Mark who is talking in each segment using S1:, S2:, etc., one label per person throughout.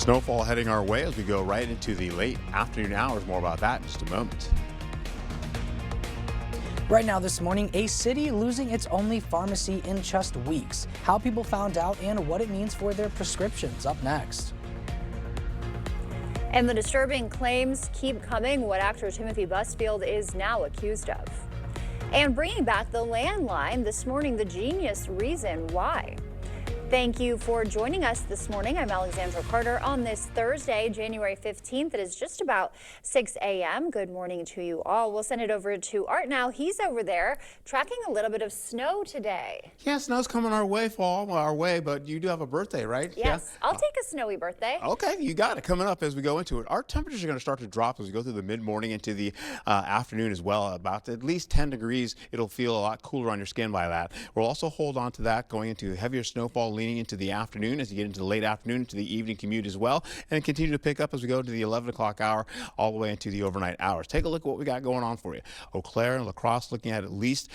S1: Snowfall heading our way as we go right into the late afternoon hours. More about that in just a moment.
S2: Right now this morning, a city losing its only pharmacy in just weeks. How people found out and what it means for their prescriptions. Up next.
S3: And the disturbing claims keep coming, what actor Timothy Busfield is now accused of. And bringing back the landline this morning, the genius reason why. Thank you for joining us this morning. I'm Alexandra Carter on this Thursday, January 15th. It is just about 6 a.m. Good morning to you all. We'll send it over to Art now. He's over there tracking a little bit of snow today.
S1: Yeah, snow's coming our way, but you do have a birthday, right?
S3: Yes, yeah. I'll take a snowy birthday.
S1: Okay, you got it coming up as we go into it. Our temperatures are going to start to drop as we go through the mid-morning into the afternoon as well. About at least 10 degrees. It'll feel a lot cooler on your skin by that. We'll also hold on to that going into heavier snowfall leaning into the afternoon as you get into the late afternoon, into the evening commute as well, and continue to pick up as we go to the 11 o'clock hour all the way into the overnight hours. Take a look at what we got going on for you. Eau Claire and La Crosse looking at least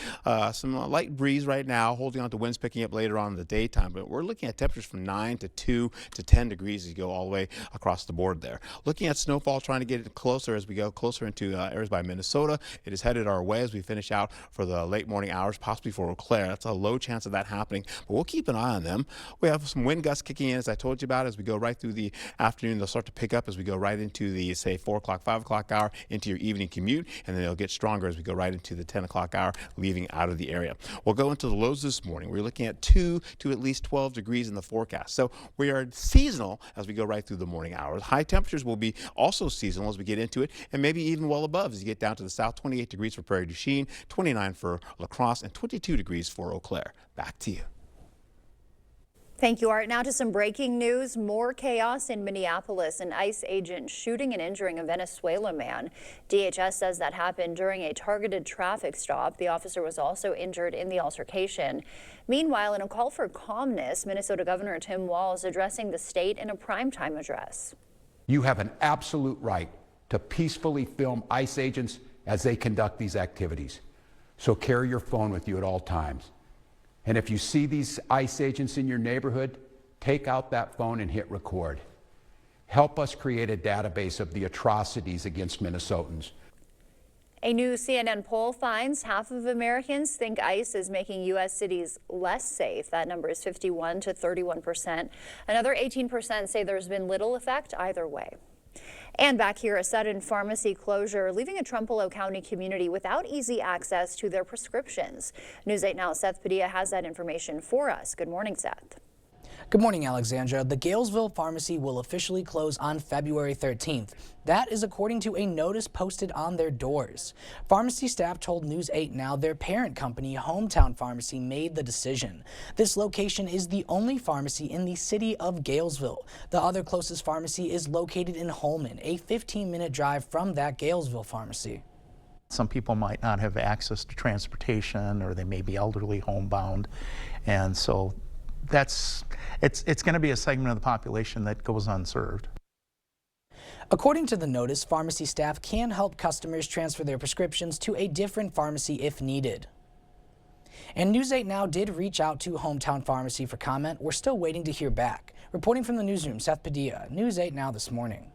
S1: some light breeze right now, holding on to winds picking up later on in the daytime, but we're looking at temperatures from 9 to 2 to 10 degrees as you go all the way across the board there. Looking at snowfall, trying to get it closer as we go closer into areas by Minnesota. It is headed our way as we finish out for the late morning hours, possibly for Eau Claire. That's a low chance of that happening, but we'll keep an eye on them. We have some wind gusts kicking in, as I told you about, as we go right through the afternoon. They'll start to pick up as we go right into the, say, 4 o'clock, 5 o'clock hour into your evening commute, and then they'll get stronger as we go right into the 10 o'clock hour, leaving out of the area. We'll go into the lows this morning. We're looking at 2 to at least 12 degrees in the forecast. So we are seasonal as we go right through the morning hours. High temperatures will be also seasonal as we get into it, and maybe even well above as you get down to the south. 28 degrees for Prairie du Chien, 29 for La Crosse, and 22 degrees for Eau Claire. Back to you.
S3: Thank you, Art. Now to some breaking news. More chaos in Minneapolis. An ICE agent shooting and injuring a Venezuelan man. DHS says that happened during a targeted traffic stop. The officer was also injured in the altercation. Meanwhile, in a call for calmness, Minnesota Governor Tim Walz addressing the state in a primetime address.
S4: You have an absolute right to peacefully film ICE agents as they conduct these activities. So carry your phone with you at all times. And if you see these ICE agents in your neighborhood, take out that phone and hit record. Help us create a database of the atrocities against Minnesotans.
S3: A new CNN poll finds half of Americans think ICE is making U.S. cities less safe. That number is 51 to 31%. Another 18% say there's been little effect either way. And back here, a sudden pharmacy closure, leaving a Trumbull County community without easy access to their prescriptions. News 8 Now, Seth Padilla has that information for us. Good morning, Seth.
S2: Good morning, Alexandra. The Galesville pharmacy will officially close on February 13th. That is according to a notice posted on their doors. Pharmacy staff told News 8 Now their parent company, Hometown Pharmacy, made the decision. This location is the only pharmacy in the city of Galesville. The other closest pharmacy is located in Holmen, a 15-minute drive from that Galesville pharmacy.
S5: Some people might not have access to transportation, or they may be elderly, homebound, and so it's going to be a segment of the population that goes unserved.
S2: According to the notice, pharmacy staff can help customers transfer their prescriptions to a different pharmacy if needed. And News 8 Now did reach out to Hometown Pharmacy for comment. We're still waiting to hear back. Reporting from the newsroom, Seth Padilla, News 8 Now this morning.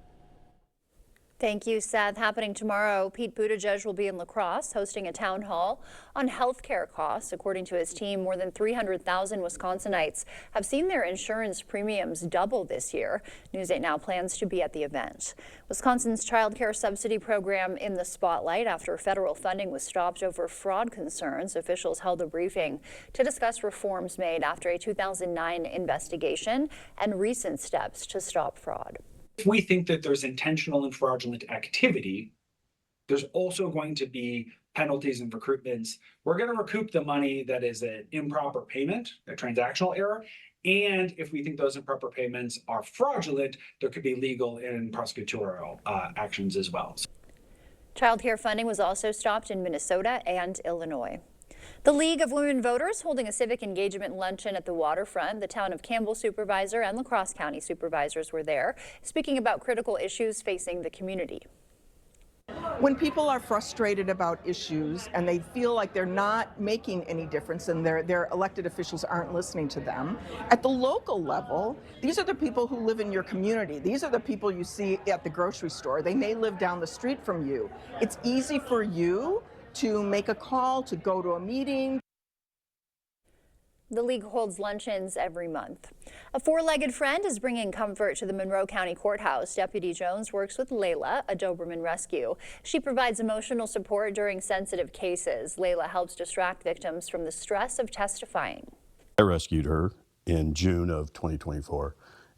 S3: Thank you, Seth. Happening tomorrow, Pete Buttigieg will be in La Crosse hosting a town hall on health care costs. According to his team, more than 300,000 Wisconsinites have seen their insurance premiums double this year. News 8 Now plans to be at the event. Wisconsin's child care subsidy program in the spotlight after federal funding was stopped over fraud concerns. Officials held a briefing to discuss reforms made after a 2009 investigation and recent steps to stop fraud.
S6: If we think that there's intentional and fraudulent activity, there's also going to be penalties and recoupments. We're going to recoup the money that is an improper payment, a transactional error. And if we think those improper payments are fraudulent, there could be legal and prosecutorial actions as well.
S3: Child care funding was also stopped in Minnesota and Illinois. The League of Women Voters holding a civic engagement luncheon at the waterfront. The town of Campbell supervisor and La Crosse County supervisors were there, speaking about critical issues facing the community.
S7: When people are frustrated about issues and they feel like they're not making any difference and their elected officials aren't listening to them, at the local level, these are the people who live in your community. These are the people you see at the grocery store. They may live down the street from you. It's easy for you to make a call, to go to a meeting.
S3: The league holds luncheons every month. A four-legged friend is bringing comfort to the Monroe County Courthouse. Deputy Jones works with Layla, a Doberman rescue. She provides emotional support during sensitive cases. Layla helps distract victims from the stress of testifying.
S8: I rescued her in June of 2024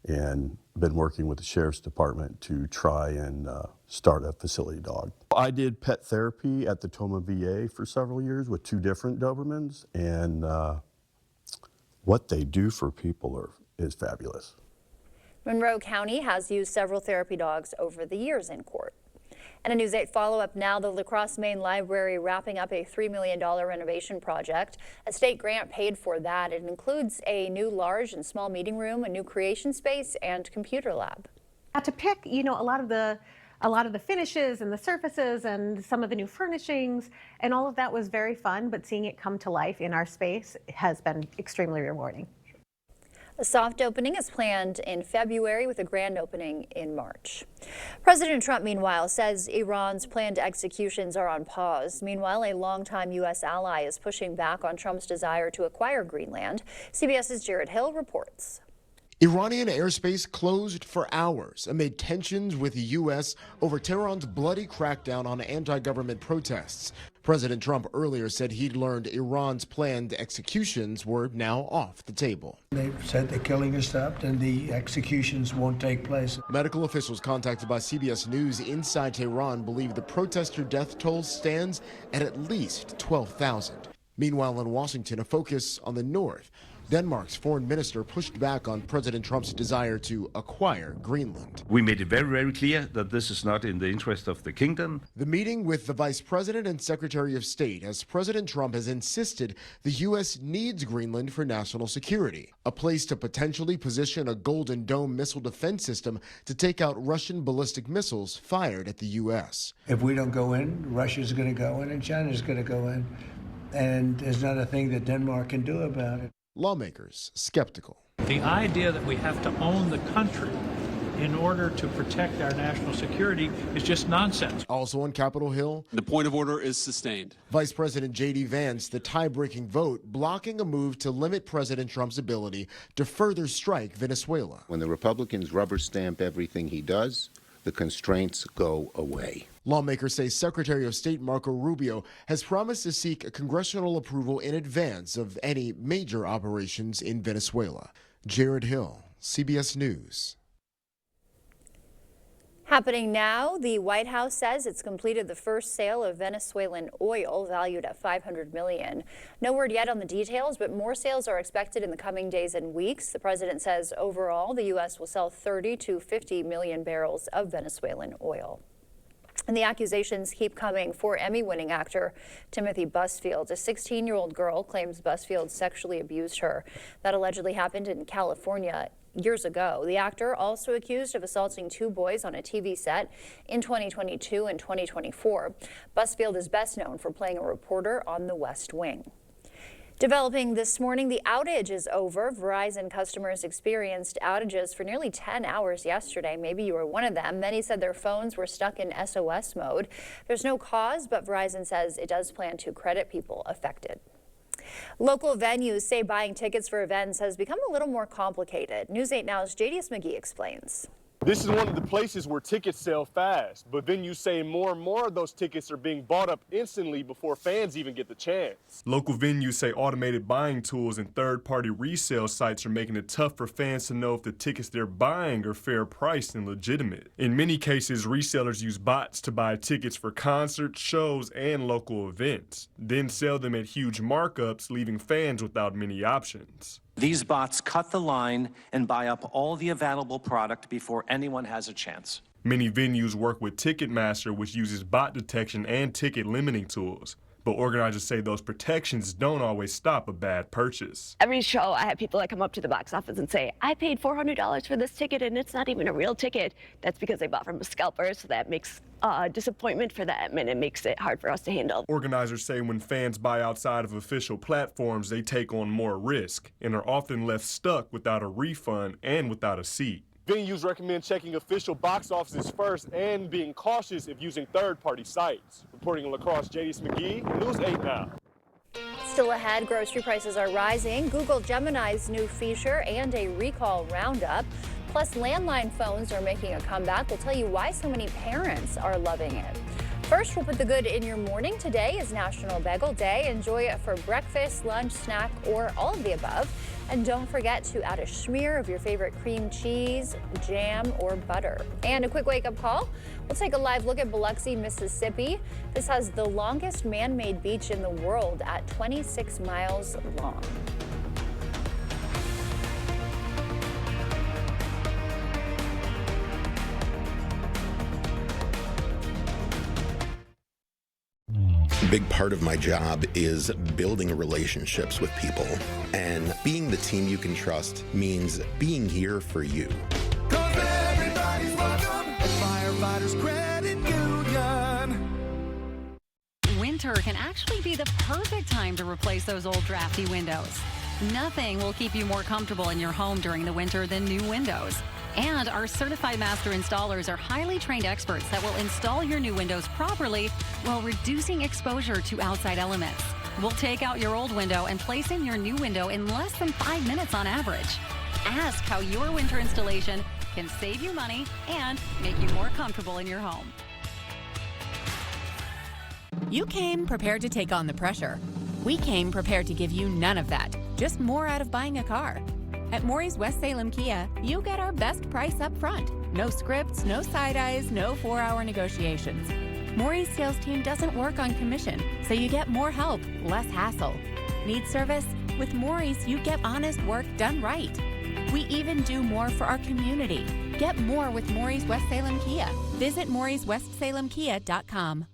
S8: and been working with the Sheriff's Department to try and start a facility dog. I did pet therapy at the Toma VA for several years with 2 different Dobermans, and what they do for people is fabulous.
S3: Monroe County has used several therapy dogs over the years in court. And a News 8 follow-up now, the La Crosse Main Library wrapping up a $3 million renovation project. A state grant paid for that. It includes a new large and small meeting room, a new creation space, and computer lab.
S9: To pick, a lot of the finishes and the surfaces and some of the new furnishings, and all of that was very fun, but seeing it come to life in our space has been extremely rewarding.
S3: A soft opening is planned in February with a grand opening in March. President Trump, meanwhile, says Iran's planned executions are on pause. Meanwhile, a longtime U.S. ally is pushing back on Trump's desire to acquire Greenland. CBS's Jared Hill reports.
S10: Iranian airspace closed for hours amid tensions with the U.S. over Tehran's bloody crackdown on anti-government protests. President Trump earlier said he'd learned Iran's planned executions were now off the table.
S11: They've said the killing has stopped and the executions won't take place.
S10: Medical officials contacted by CBS News inside Tehran believe the protester death toll stands at least 12,000. Meanwhile, in Washington, a focus on the north. Denmark's foreign minister pushed back on President Trump's desire to acquire Greenland.
S12: We made it very, very clear that this is not in the interest of the kingdom.
S10: The meeting with the Vice President and Secretary of State, as President Trump has insisted the U.S. needs Greenland for national security, a place to potentially position a Golden Dome missile defense system to take out Russian ballistic missiles fired at the U.S.
S11: If we don't go in, Russia's going to go in and China's going to go in. And there's not a thing that Denmark can do about it.
S10: Lawmakers skeptical.
S13: The idea that we have to own the country in order to protect our national security is just nonsense.
S10: Also on Capitol Hill,
S14: the point of order is sustained.
S10: Vice President J.D. Vance, the tie-breaking vote, blocking a move to limit President Trump's ability to further strike Venezuela.
S15: When the Republicans rubber stamp everything he does, the constraints go away.
S10: Lawmakers say Secretary of State Marco Rubio has promised to seek congressional approval in advance of any major operations in Venezuela. Jared Hill, CBS News.
S3: Happening now, the White House says it's completed the first sale of Venezuelan oil valued at $500 million. No word yet on the details, but more sales are expected in the coming days and weeks. The president says overall, the U.S. will sell 30 to 50 million barrels of Venezuelan oil. And the accusations keep coming for Emmy-winning actor Timothy Busfield. A 16-year-old girl claims Busfield sexually abused her. That allegedly happened in California years ago. The actor also accused of assaulting 2 boys on a TV set in 2022 and 2024. Busfield is best known for playing a reporter on The West Wing. Developing this morning, the outage is over. Verizon customers experienced outages for nearly 10 hours yesterday. Maybe you were one of them. Many said their phones were stuck in SOS mode. There's no cause, but Verizon says it does plan to credit people affected. Local venues say buying tickets for events has become a little more complicated. News 8 Now's JDS McGee explains.
S16: This is one of the places where tickets sell fast, but then you say more and more of those tickets are being bought up instantly before fans even get the chance. Local venues say automated buying tools and third-party resale sites are making it tough for fans to know if the tickets they're buying are fair priced and legitimate. In many cases, resellers use bots to buy tickets for concerts, shows, and local events, then sell them at huge markups, leaving fans without many options.
S17: These bots cut the line and buy up all the available product before anyone has a chance.
S16: Many venues work with Ticketmaster, which uses bot detection and ticket limiting tools. But organizers say those protections don't always stop a bad purchase.
S18: Every show, I have people that come up to the box office and say, I paid $400 for this ticket and it's not even a real ticket. That's because they bought from a scalper, so that makes disappointment for them, and it makes it hard for us to handle.
S16: Organizers say when fans buy outside of official platforms, they take on more risk and are often left stuck without a refund and without a seat. Venues recommend checking official box offices first and being cautious if using third-party sites. Reporting in La Crosse, J.D. McGee, News 8 Now.
S3: Still ahead, grocery prices are rising, Google Gemini's new feature, and a recall roundup. Plus, landline phones are making a comeback. We'll tell you why so many parents are loving it. First, we'll put the good in your morning. Today is National Bagel Day. Enjoy it for breakfast, lunch, snack, or all of the above. And don't forget to add a smear of your favorite cream cheese, jam, or butter. And a quick wake-up call. We'll take a live look at Biloxi, Mississippi. This has the longest man-made beach in the world at 26 miles long.
S19: A big part of my job is building relationships with people, and being the team you can trust means being here for you.
S20: Everybody's welcome at Firefighters Credit Union.
S21: Winter can actually be the perfect time to replace those old drafty windows. Nothing will keep you more comfortable in your home during the winter than new windows. And our certified master installers are highly trained experts that will install your new windows properly while reducing exposure to outside elements. We'll take out your old window and place in your new window in less than 5 minutes on average. Ask how your winter installation can save you money and make you more comfortable in your home.
S22: You came prepared to take on the pressure. We came prepared to give you none of that, just more out of buying a car. At Maury's West Salem Kia, you get our best price up front. No scripts, no side eyes, no 4-hour negotiations. Maury's sales team doesn't work on commission, so you get more help, less hassle. Need service? With Maury's, you get honest work done right. We even do more for our community. Get more with Maury's West Salem Kia. Visit Maury'sWestSalemKia.com.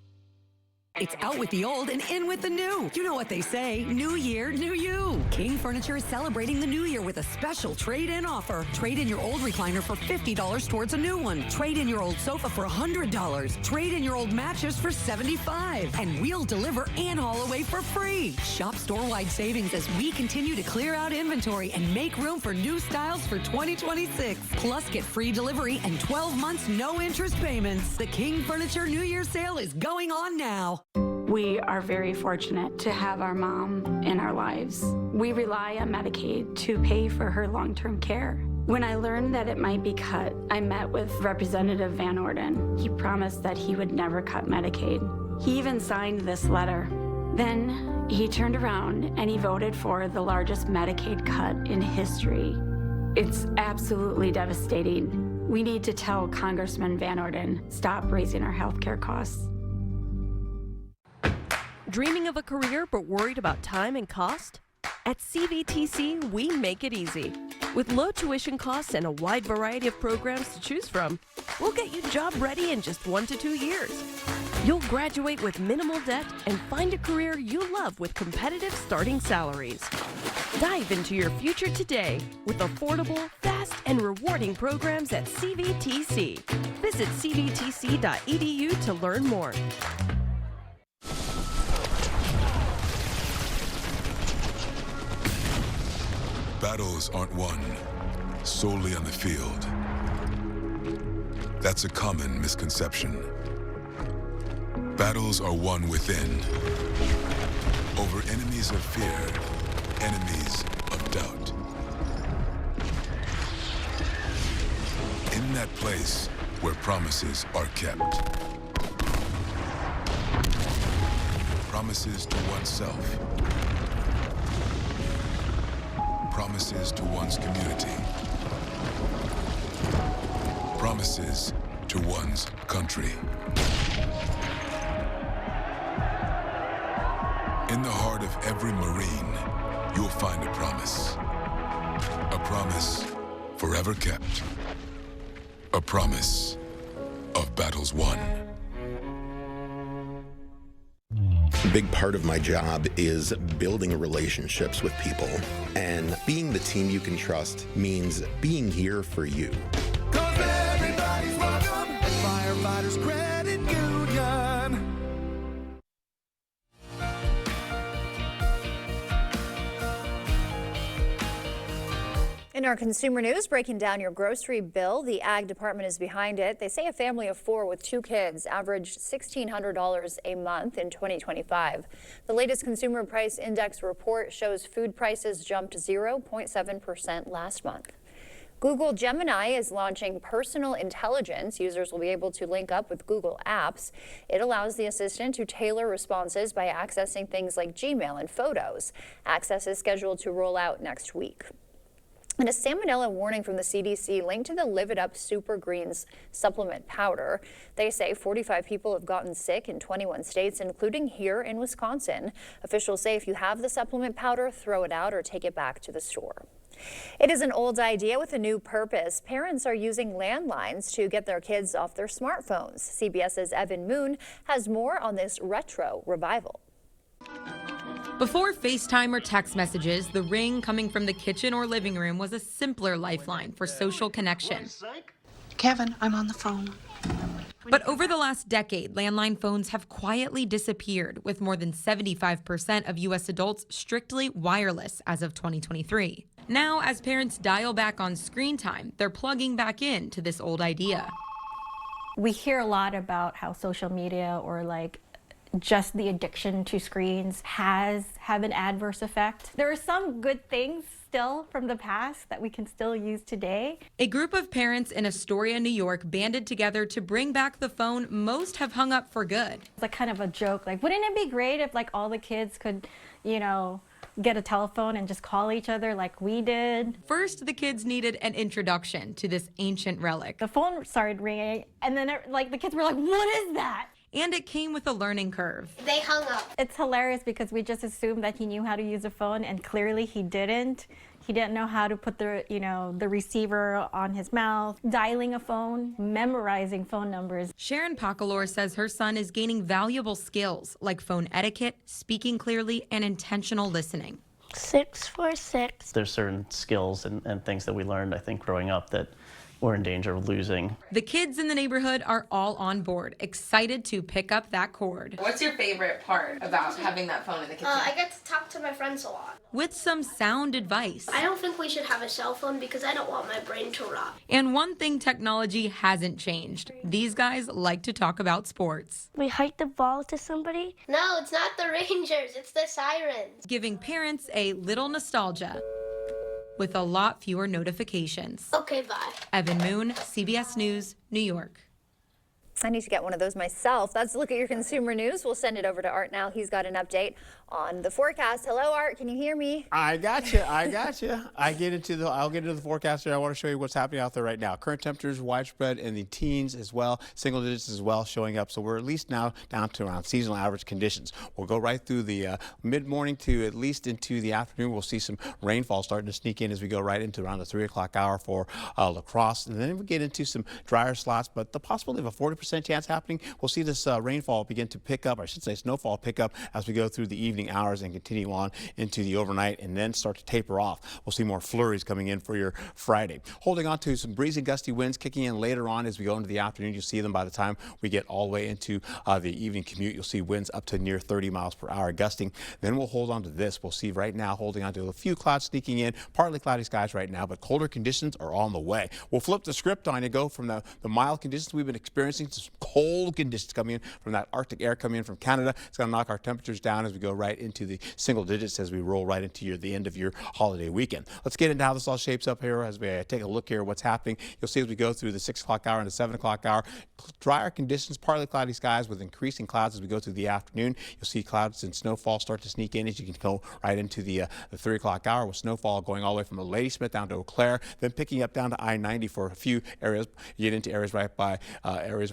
S23: It's out with the old and in with the new. You know what they say, new year, new you. King Furniture is celebrating the new year with a special trade-in offer. Trade in your old recliner for $50 towards a new one. Trade in your old sofa for $100. Trade in your old mattress for $75. And we'll deliver and haul away for free. Shop store-wide savings as we continue to clear out inventory and make room for new styles for 2026. Plus, get free delivery and 12 months no interest payments. The King Furniture New Year sale is going on now.
S24: We are very fortunate to have our mom in our lives. We rely on Medicaid to pay for her long-term care. When I learned that it might be cut, I met with Representative Van Orden. He promised that he would never cut Medicaid. He even signed this letter. Then he turned around and he voted for the largest Medicaid cut in history. It's absolutely devastating. We need to tell Congressman Van Orden, stop raising our health care costs.
S25: Dreaming of a career but worried about time and cost? At CVTC, we make it easy. With low tuition costs and a wide variety of programs to choose from, we'll get you job ready in just 1 to 2 years. You'll graduate with minimal debt and find a career you love with competitive starting salaries. Dive into your future today with affordable, fast, and rewarding programs at CVTC. Visit cvtc.edu to learn more.
S26: Battles aren't won solely on the field. That's a common misconception. Battles are won within, over enemies of fear, enemies of doubt. In that place where promises are kept. Promises to oneself. Promises to one's community. Promises to one's country. In the heart of every Marine, you'll find a promise. A promise forever kept. A promise of battles won.
S19: A big part of my job is building relationships with people. And being the team you can trust means being here for you.
S20: 'Cause everybody's welcome at Firefighters Credit Union.
S3: In our consumer news, breaking down your grocery bill, the Ag Department is behind it. They say a family of 4 with 2 kids averaged $1,600 a month in 2025. The latest Consumer Price Index report shows food prices jumped 0.7% last month. Google Gemini is launching personal intelligence. Users will be able to link up with Google Apps. It allows the assistant to tailor responses by accessing things like Gmail and Photos. Access is scheduled to roll out next week. And a salmonella warning from the CDC linked to the Live It Up Super Greens supplement powder. They say 45 people have gotten sick in 21 states, including here in Wisconsin. Officials say if you have the supplement powder, throw it out or take it back to the store. It is an old idea with a new purpose. Parents are using landlines to get their kids off their smartphones. CBS's Evan Moon has more on this retro revival.
S1: Before FaceTime or text messages, the ring coming from the kitchen or living room was a simpler lifeline for social connection.
S2: Kevin, I'm on the phone.
S1: But over the last decade, landline phones have quietly disappeared, with more than 75% of U.S. adults strictly wireless as of 2023. Now, as parents dial back on screen time, they're plugging back into this old idea.
S4: We hear a lot about how social media or just the addiction to screens have an adverse effect. There are some good things still from the past that we can still use today.
S1: A group of parents in Astoria, New York banded together to bring back the phone most have hung up for good.
S4: It's kind of a joke, wouldn't it be great if all the kids could, get a telephone and just call each other like we did?
S1: First, the kids needed an introduction to this ancient relic.
S4: The phone started ringing and then the kids were like, what is that?
S1: And it came with a learning curve.
S4: They hung up. It's hilarious because we just assumed that he knew how to use a phone, and clearly he didn't. He didn't know how to put the receiver on his mouth, dialing a phone, memorizing phone numbers.
S1: Sharon Pacalor says her son is gaining valuable skills like phone etiquette, speaking clearly, and intentional listening.
S5: 646.
S6: There's certain skills and things that we learned, I think, growing up that we're in danger of losing.
S1: The kids in the neighborhood are all on board, excited to pick up that cord.
S7: What's your favorite part about having that phone in the kitchen?
S27: I get to talk to my friends a lot.
S1: With some sound advice.
S27: I don't think we should have a cell phone because I don't want my brain to rot.
S1: And one thing technology hasn't changed. These guys like to talk about sports.
S27: We hiked the ball to somebody? No, it's not the Rangers, it's the Sirens.
S1: Giving parents a little nostalgia with a lot fewer notifications.
S27: Okay, bye.
S1: Evan Moon, CBS News, New York.
S3: I need to get one of those myself. That's a look at your consumer news. We'll send it over to Art now. He's got an update on the forecast. Hello, Art. Can you hear me?
S28: I got you. I'll get into the forecast here. I want to show you what's happening out there right now. Current temperatures widespread in the teens as well, single digits as well showing up. So we're at least now down to around seasonal average conditions. We'll go right through the mid-morning to at least into the afternoon. We'll see some rainfall starting to sneak in as we go right into around the 3 o'clock hour for La Crosse. And then we get into some drier slots, but the possibility of a 40% chance happening. We'll see this rainfall begin to pick up, I should say snowfall pick up as we go through the evening hours and continue on into the overnight and then start to taper off. We'll see more flurries coming in for your Friday. Holding on to some breezy gusty winds kicking in later on as we go into the afternoon. You'll see them by the time we get all the way into the evening commute. You'll see winds up to near 30 miles per hour gusting. Then we'll hold on to this. We'll see right now holding on to a few clouds sneaking in, partly cloudy skies right now, but colder conditions are on the way. We'll flip the script on you, go from the mild conditions we've been experiencing to some cold conditions coming in from that Arctic air coming in from Canada. It's going to knock our temperatures down as we go right into the single digits as we roll right into the end of your holiday weekend. Let's get into how this all shapes up here as we take a look here at what's happening. You'll see as we go through the 6 o'clock hour and the 7 o'clock hour, drier conditions, partly cloudy skies with increasing clouds as we go through the afternoon. You'll see clouds and snowfall start to sneak in as you can go right into the 3 o'clock hour with snowfall going all the way from Ladysmith down to Eau Claire, then picking up down to I-90 for a few areas. You get into areas right by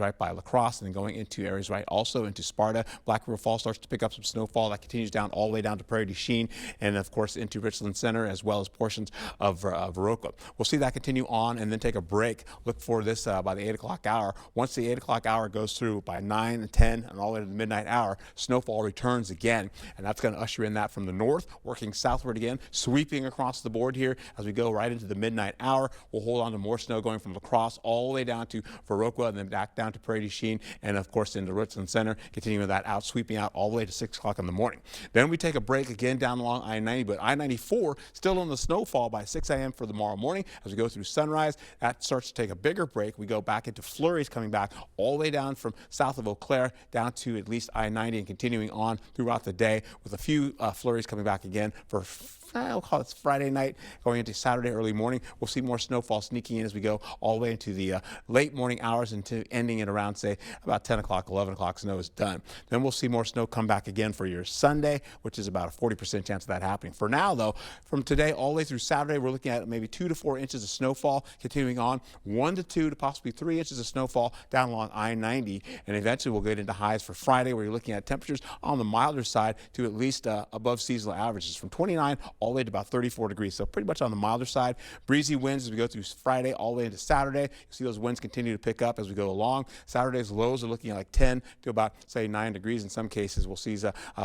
S28: right by La Crosse, and then going into areas right also into Sparta. Black River Falls starts to pick up some snowfall that continues down all the way down to Prairie du Chien, and of course into Richland Center, as well as portions of Viroqua. We'll see that continue on and then take a break. Look for this by the 8 o'clock hour. Once the 8 o'clock hour goes through by 9 and 10 and all the way to the midnight hour, snowfall returns again, and that's going to usher in that from the north, working southward again, sweeping across the board here as we go right into the midnight hour. We'll hold on to more snow going from La Crosse all the way down to Viroqua and then back down to Prairie du Chien and of course into Richland Center, continuing that out, sweeping out all the way to 6 o'clock in the morning. Then we take a break again down along I-90, but I-94 still in the snowfall by 6 a.m. for tomorrow morning. As we go through sunrise, that starts to take a bigger break. We go back into flurries coming back all the way down from south of Eau Claire down to at least I-90 and continuing on throughout the day with a few flurries coming back again for we'll call it Friday night, going into Saturday early morning. We'll see more snowfall sneaking in as we go all the way into the late morning hours into ending at around, say, about 10 o'clock, 11 o'clock, snow is done. Then we'll see more snow come back again for your Sunday, which is about a 40% chance of that happening. For now, though, from today all the way through Saturday, we're looking at maybe 2 to 4 inches of snowfall, continuing on 1 to 2 to possibly 3 inches of snowfall down along I-90, and eventually we'll get into highs for Friday, where you're looking at temperatures on the milder side to at least above seasonal averages from 29 all the way to about 34 degrees, so pretty much on the milder side. Breezy winds as we go through Friday all the way into Saturday. You see those winds continue to pick up as we go along. Saturday's lows are looking at like 10 to about, say, 9 degrees in some cases. We'll see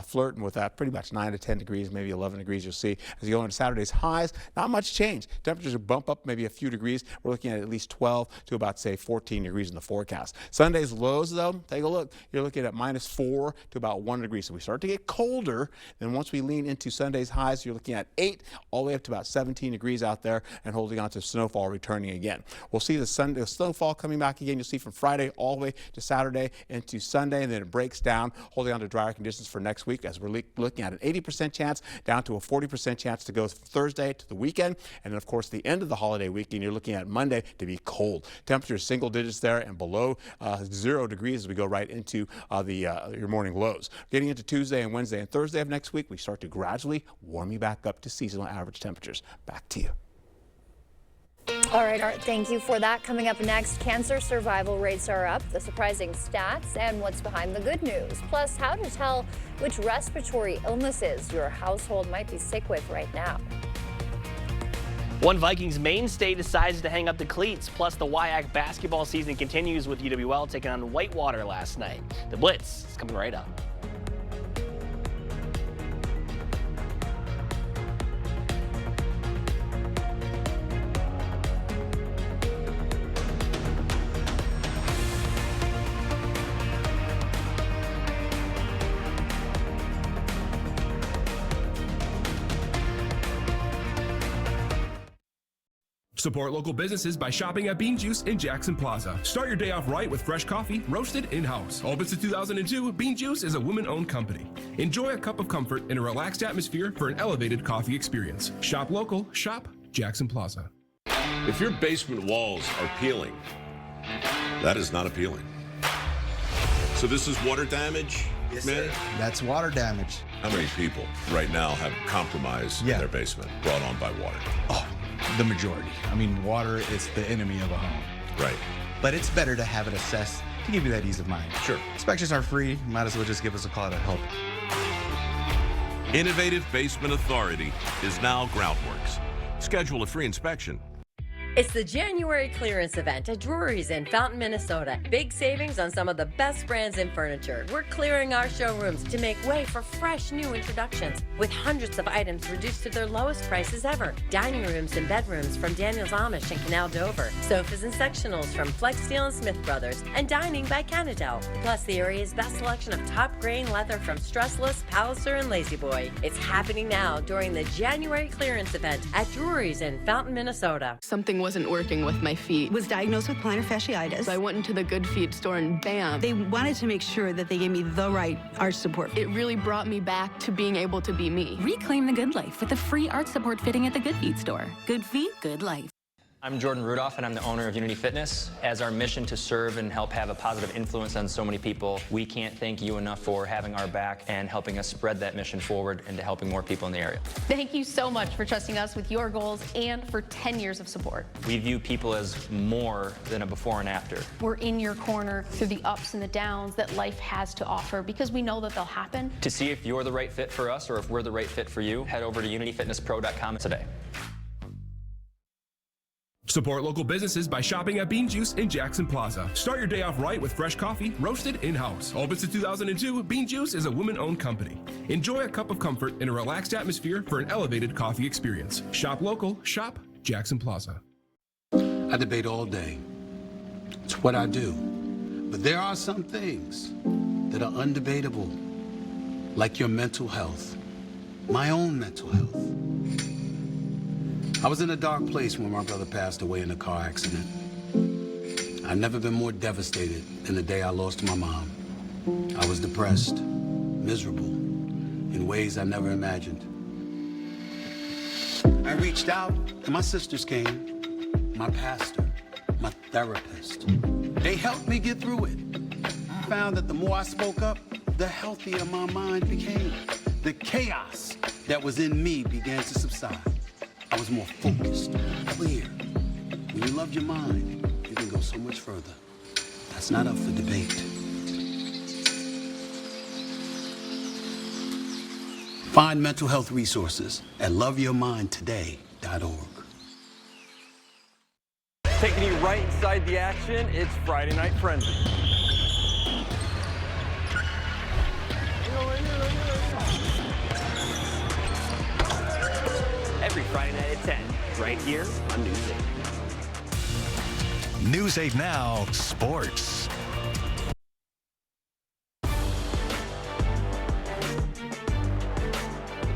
S28: flirting with that pretty much 9 to 10 degrees, maybe 11 degrees you'll see. As you go into Saturday's highs, not much change. Temperatures will bump up maybe a few degrees. We're looking at least 12 to about, say, 14 degrees in the forecast. Sunday's lows, though, take a look. You're looking at -4 to about 1 degree. So we start to get colder. Then once we lean into Sunday's highs, you're looking at 8 all the way up to about 17 degrees out there and holding on to snowfall returning again. We'll see the snowfall coming back again. You'll see from Friday all the way to Saturday into Sunday, and then it breaks down, holding on to drier conditions for next week as we're looking at an 80% chance down to a 40% chance to go Thursday to the weekend. And then, of course, the end of the holiday weekend, you're looking at Monday to be cold. Temperatures single digits there and below 0 degrees as we go right into your morning lows. Getting into Tuesday and Wednesday and Thursday of next week, we start to gradually warming back up to seasonal average temperatures. Back to you.
S3: All right, Art, thank you for that. Coming up next, cancer survival rates are up, the surprising stats, and what's behind the good news. Plus, how to tell which respiratory illnesses your household might be sick with right now.
S8: One Vikings mainstay decides to hang up the cleats. Plus, the WIAC basketball season continues with UWL taking on Whitewater last night. The Blitz is coming right up.
S9: Support local businesses by shopping at Bean Juice in Jackson Plaza. Start your day off right with fresh coffee, roasted in-house. Open since 2002, Bean Juice is a women-owned company. Enjoy a cup of comfort in a relaxed atmosphere for an elevated coffee experience. Shop local, shop Jackson Plaza.
S10: If your basement walls are peeling, that is not appealing. So this is water damage?
S11: Yes, sir. That's water damage.
S10: How many people right now have compromise in their basement brought on by water?
S11: Oh, the majority. I mean, water is the enemy of a home.
S10: Right.
S11: But it's better to have it assessed to give you that ease of mind.
S10: Sure.
S11: Inspections are free. Might as well just give us a call to help.
S10: Innovative Basement Authority is now Groundworks. Schedule a free inspection.
S12: It's the January clearance event at Drury's in Fountain, Minnesota. Big savings on some of the best brands in furniture. We're clearing our showrooms to make way for fresh new introductions with hundreds of items reduced to their lowest prices ever. Dining rooms and bedrooms from Daniel's Amish and Canal Dover. Sofas and sectionals from Flex Steel and Smith Brothers. And dining by Canadel. Plus the area's best selection of top grain leather from Stressless, Palliser, and Lazy Boy. It's happening now during the January clearance event at Drury's in Fountain, Minnesota.
S13: Something wasn't working with my feet. Was diagnosed with plantar fasciitis. So I went into the Good Feet store and bam. They wanted to make sure that they gave me the right arch support. It really brought me back to being able to be me.
S21: Reclaim the good life with a free arch support fitting at the Good Feet store. Good feet, good life.
S14: I'm Jordan Rudolph, and I'm the owner of Unity Fitness. As our mission to serve and help have a positive influence on so many people, we can't thank you enough for having our back and helping us spread that mission forward into helping more people in the area.
S15: Thank you so much for trusting us with your goals and for 10 years of support.
S14: We view people as more than a before and after.
S15: We're in your corner through the ups and the downs that life has to offer because we know that they'll happen.
S14: To see if you're the right fit for us or if we're the right fit for you, head over to unityfitnesspro.com today.
S9: Support local businesses by shopping at Bean Juice in Jackson Plaza. Start your day off right with fresh coffee, roasted in-house. Open since 2002, Bean Juice is a woman-owned company. Enjoy a cup of comfort in a relaxed atmosphere for an elevated coffee experience. Shop local, shop Jackson Plaza.
S16: I debate all day. It's what I do. But there are some things that are undebatable, like your mental health, my own mental health. I was in a dark place when my brother passed away in a car accident. I've never been more devastated than the day I lost my mom. I was depressed, miserable, in ways I never imagined. I reached out, and my sisters came, my pastor, my therapist. They helped me get through it. I found that the more I spoke up, the healthier my mind became. The chaos that was in me began to subside. I was more focused, clear. When you love your mind, you can go so much further. That's not up for debate. Find mental health resources at loveyourmindtoday.org.
S17: Taking you right inside the action, it's Friday Night Frenzy.
S8: Every Friday night at 10, right here on News 8.
S18: News 8 Now, Sports.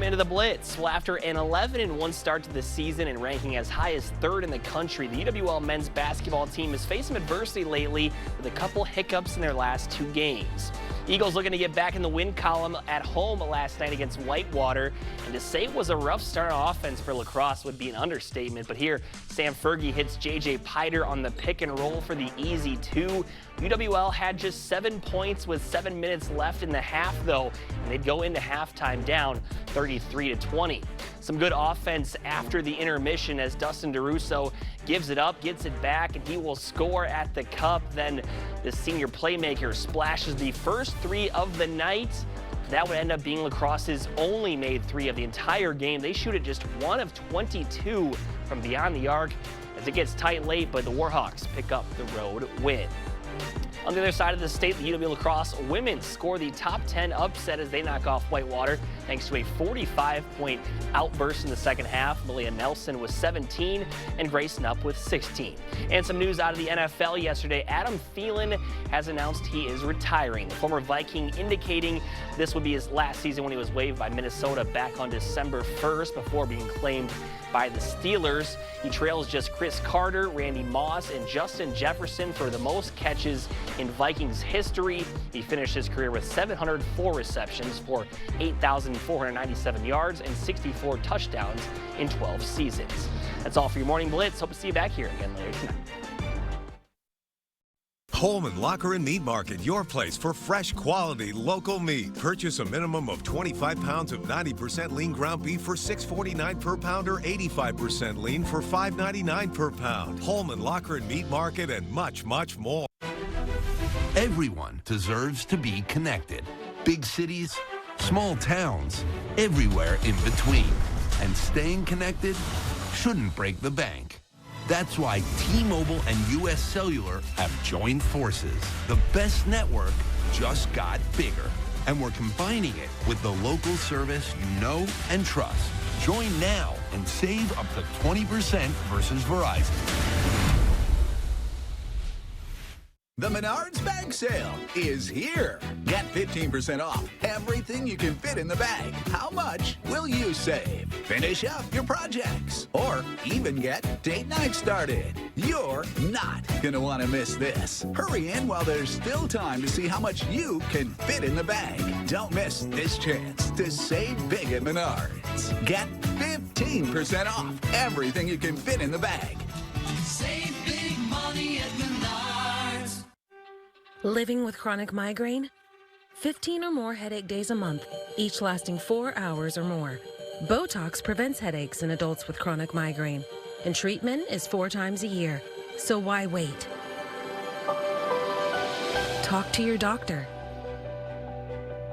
S8: Into the Blitz. Well, after an 11-1 start to the season and ranking as high as 3rd in the country, the UWL men's basketball team has faced some adversity lately with a couple hiccups in their last 2 games. Eagles looking to get back in the win column at home last night against Whitewater, and to say it was a rough start on offense for La Crosse would be an understatement, but here Sam Fergie hits J.J. Piter on the pick and roll for the easy 2. UWL had just 7 points with 7 minutes left in the half though, and they'd go into halftime down 33-20. Some good offense after the intermission as Dustin DeRusso gives it up, gets it back, and he will score at the cup. Then the senior playmaker splashes the first 3 of the night. That would end up being La Crosse's only made 3 of the entire game. They shoot at just 1 of 22 from beyond the arc as it gets tight late, but the Warhawks pick up the road win. On the other side of the state, the UW La Crosse women score the top 10 upset as they knock off Whitewater thanks to a 45-point outburst in the second half. Malia Nelson with 17 and Grace Knupp with 16. And some news out of the NFL yesterday. Adam Thielen has announced he is retiring. The former Viking indicating this would be his last season when he was waived by Minnesota back on December 1st before being claimed by the Steelers. He trails just Chris Carter, Randy Moss, and Justin Jefferson for the most catches in Vikings history. He finished his career with 704 receptions for 8,497 yards and 64 touchdowns in 12 seasons. That's all for your Morning Blitz. Hope to see you back here again later tonight.
S22: Holman Locker and Meat Market, your place for fresh, quality, local meat. Purchase a minimum of 25 pounds of 90% lean ground beef for $6.49 per pound or 85% lean for $5.99 per pound. Holman Locker and Meat Market and much, much more.
S23: Everyone deserves to be connected. Big cities, small towns, everywhere in between. And staying connected shouldn't break the bank. That's why T-Mobile and U.S. Cellular have joined forces. The best network just got bigger. And we're combining it with the local service you know and trust. Join now and save up to 20% versus Verizon.
S24: The Menards Bag Sale is here. Get 15% off everything you can fit in the bag. How much will you save? Finish up your projects or even get date night started. You're not going to want to miss this. Hurry in while there's still time to see how much you can fit in the bag. Don't miss this chance to save big at Menards. Get 15% off everything you can fit in the bag.
S2: Save big money at Menards.
S4: Living with chronic migraine? 15 or more headache days a month, each lasting 4 hours or more. Botox prevents headaches in adults with chronic migraine, and treatment is 4 times a year. So why wait? Talk to your doctor.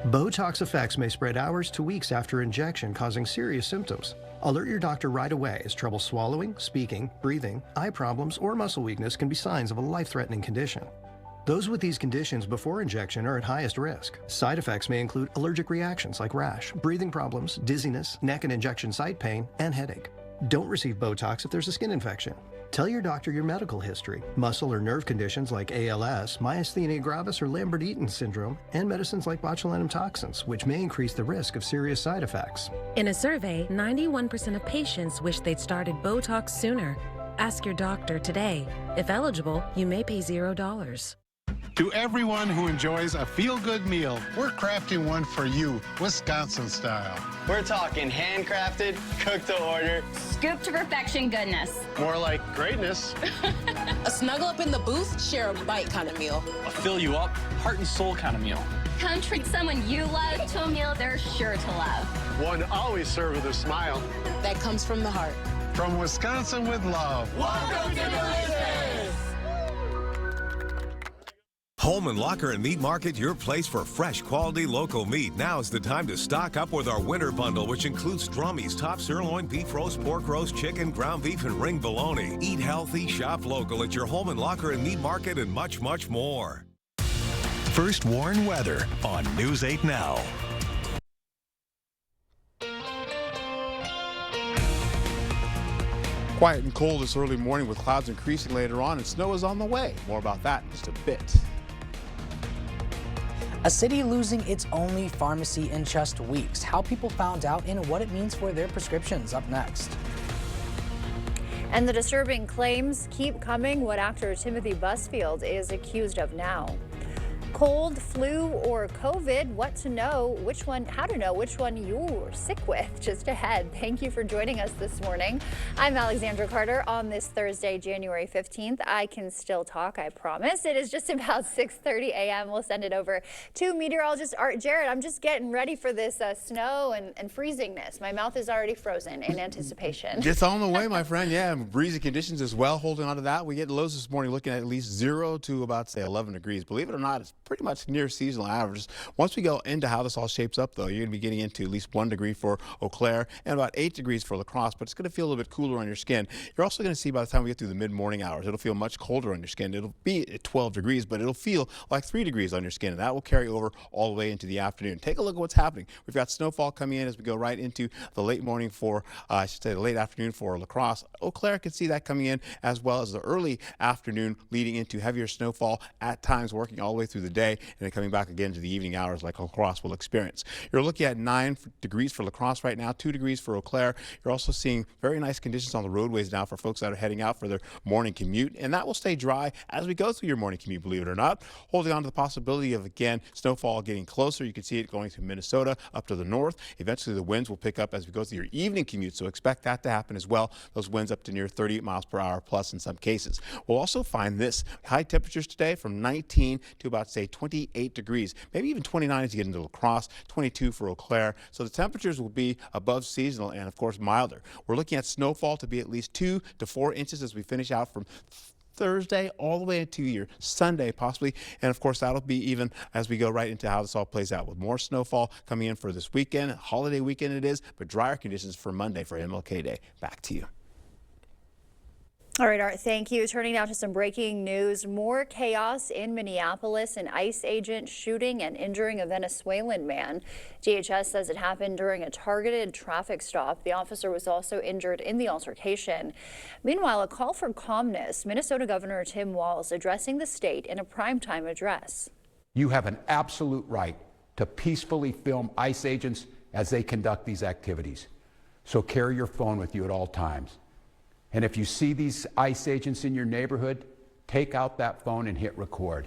S5: Botox effects may spread hours to weeks after injection, causing serious symptoms. Alert your doctor right away, as trouble swallowing, speaking, breathing, eye problems, or muscle weakness can be signs of a life-threatening condition. Those with these conditions before injection are at highest risk. Side effects may include allergic reactions like rash, breathing problems, dizziness, neck and injection site pain, and headache. Don't receive Botox if there's a skin infection. Tell your doctor your medical history, muscle or nerve conditions like ALS, myasthenia gravis or Lambert-Eaton syndrome, and medicines like botulinum toxins, which may increase the risk of serious side effects.
S4: In a survey, 91% of patients wish they'd started Botox sooner. Ask your doctor today. If eligible, you may pay $0.
S6: To everyone who enjoys a feel-good meal, we're crafting one for you, Wisconsin style.
S19: We're talking handcrafted, cooked to order,
S20: scoop to perfection goodness.
S6: More like greatness.
S25: A snuggle up in the booth, share a bite kind of meal.
S17: A fill you up, heart and soul kind of meal.
S20: Come treat someone you love to a meal they're sure to love.
S6: One always served with a smile.
S25: That comes from the heart.
S6: From Wisconsin with love.
S2: Welcome to Delicious!
S22: Holman Locker and Meat Market, your place for fresh, quality, local meat. Now is the time to stock up with our winter bundle, which includes Drummies, top sirloin, beef roast, pork roast, chicken, ground beef, and ring bologna. Eat healthy, shop local at your Holman Locker and Meat Market, and much, much more.
S18: First Warn Weather on News 8 Now.
S28: Quiet and cold this early morning with clouds increasing later on, and snow is on the way. More about that in just a bit.
S26: A city losing its only pharmacy in just weeks. How people found out and what it means for their prescriptions. Up next.
S3: And the disturbing claims keep coming. What actor Timothy Busfield is accused of now. Cold, flu, or COVID, what to know, how to know which one you're sick with, just ahead. Thank you for joining us this morning. I'm Alexandra Carter on this Thursday, January 15th. I can still talk, I promise. It is just about 6:30 a.m. We'll send it over to meteorologist Art Jarrett. I'm just getting ready for this snow and freezingness. My mouth is already frozen in anticipation.
S28: It's on the way, my friend. Yeah, breezy conditions as well. Holding on to that. We get lows this morning looking at least 0 to about, say, 11 degrees. Believe it or not, it's pretty much near seasonal averages. Once we go into how this all shapes up, though, you're going to be getting into at least 1 degree for Eau Claire and about 8 degrees for La Crosse, but it's going to feel a little bit cooler on your skin. You're also going to see by the time we get through the mid-morning hours, it'll feel much colder on your skin. It'll be at 12 degrees, but it'll feel like 3 degrees on your skin, and that will carry over all the way into the afternoon. Take a look at what's happening. We've got snowfall coming in as we go right into the late morning for, the late afternoon for La Crosse. Eau Claire can see that coming in, as well as the early afternoon leading into heavier snowfall at times working all the way through the day, and then coming back again to the evening hours like La Crosse will experience. You're looking at 9 degrees for La Crosse right now, 2 degrees for Eau Claire. You're also seeing very nice conditions on the roadways now for folks that are heading out for their morning commute, and that will stay dry as we go through your morning commute, believe it or not. Holding on to the possibility of, again, snowfall getting closer. You can see it going through Minnesota up to the north. Eventually the winds will pick up as we go through your evening commute, so expect that to happen as well. Those winds up to near 38 miles per hour plus in some cases. We'll also find this high temperatures today from 19 to about, say, 28 degrees, maybe even 29 as you get into La Crosse, 22 for Eau Claire. So the temperatures will be above seasonal and, of course, milder. We're looking at snowfall to be at least 2 to 4 inches as we finish out from Thursday all the way into your Sunday possibly, and of course that'll be even as we go right into how this all plays out, with more snowfall coming in for this weekend. Holiday weekend it is, but drier conditions for Monday for MLK Day. Back to you.
S3: All right, Art, thank you. Turning now to some breaking news. More chaos in Minneapolis. An ICE agent shooting and injuring a Venezuelan man. DHS says it happened during a targeted traffic stop. The officer was also injured in the altercation. Meanwhile, a call for calmness. Minnesota Governor Tim Walz addressing the state in a primetime address.
S29: You have an absolute right to peacefully film ICE agents as they conduct these activities. So carry your phone with you at all times. And if you see these ICE agents in your neighborhood, take out that phone and hit record.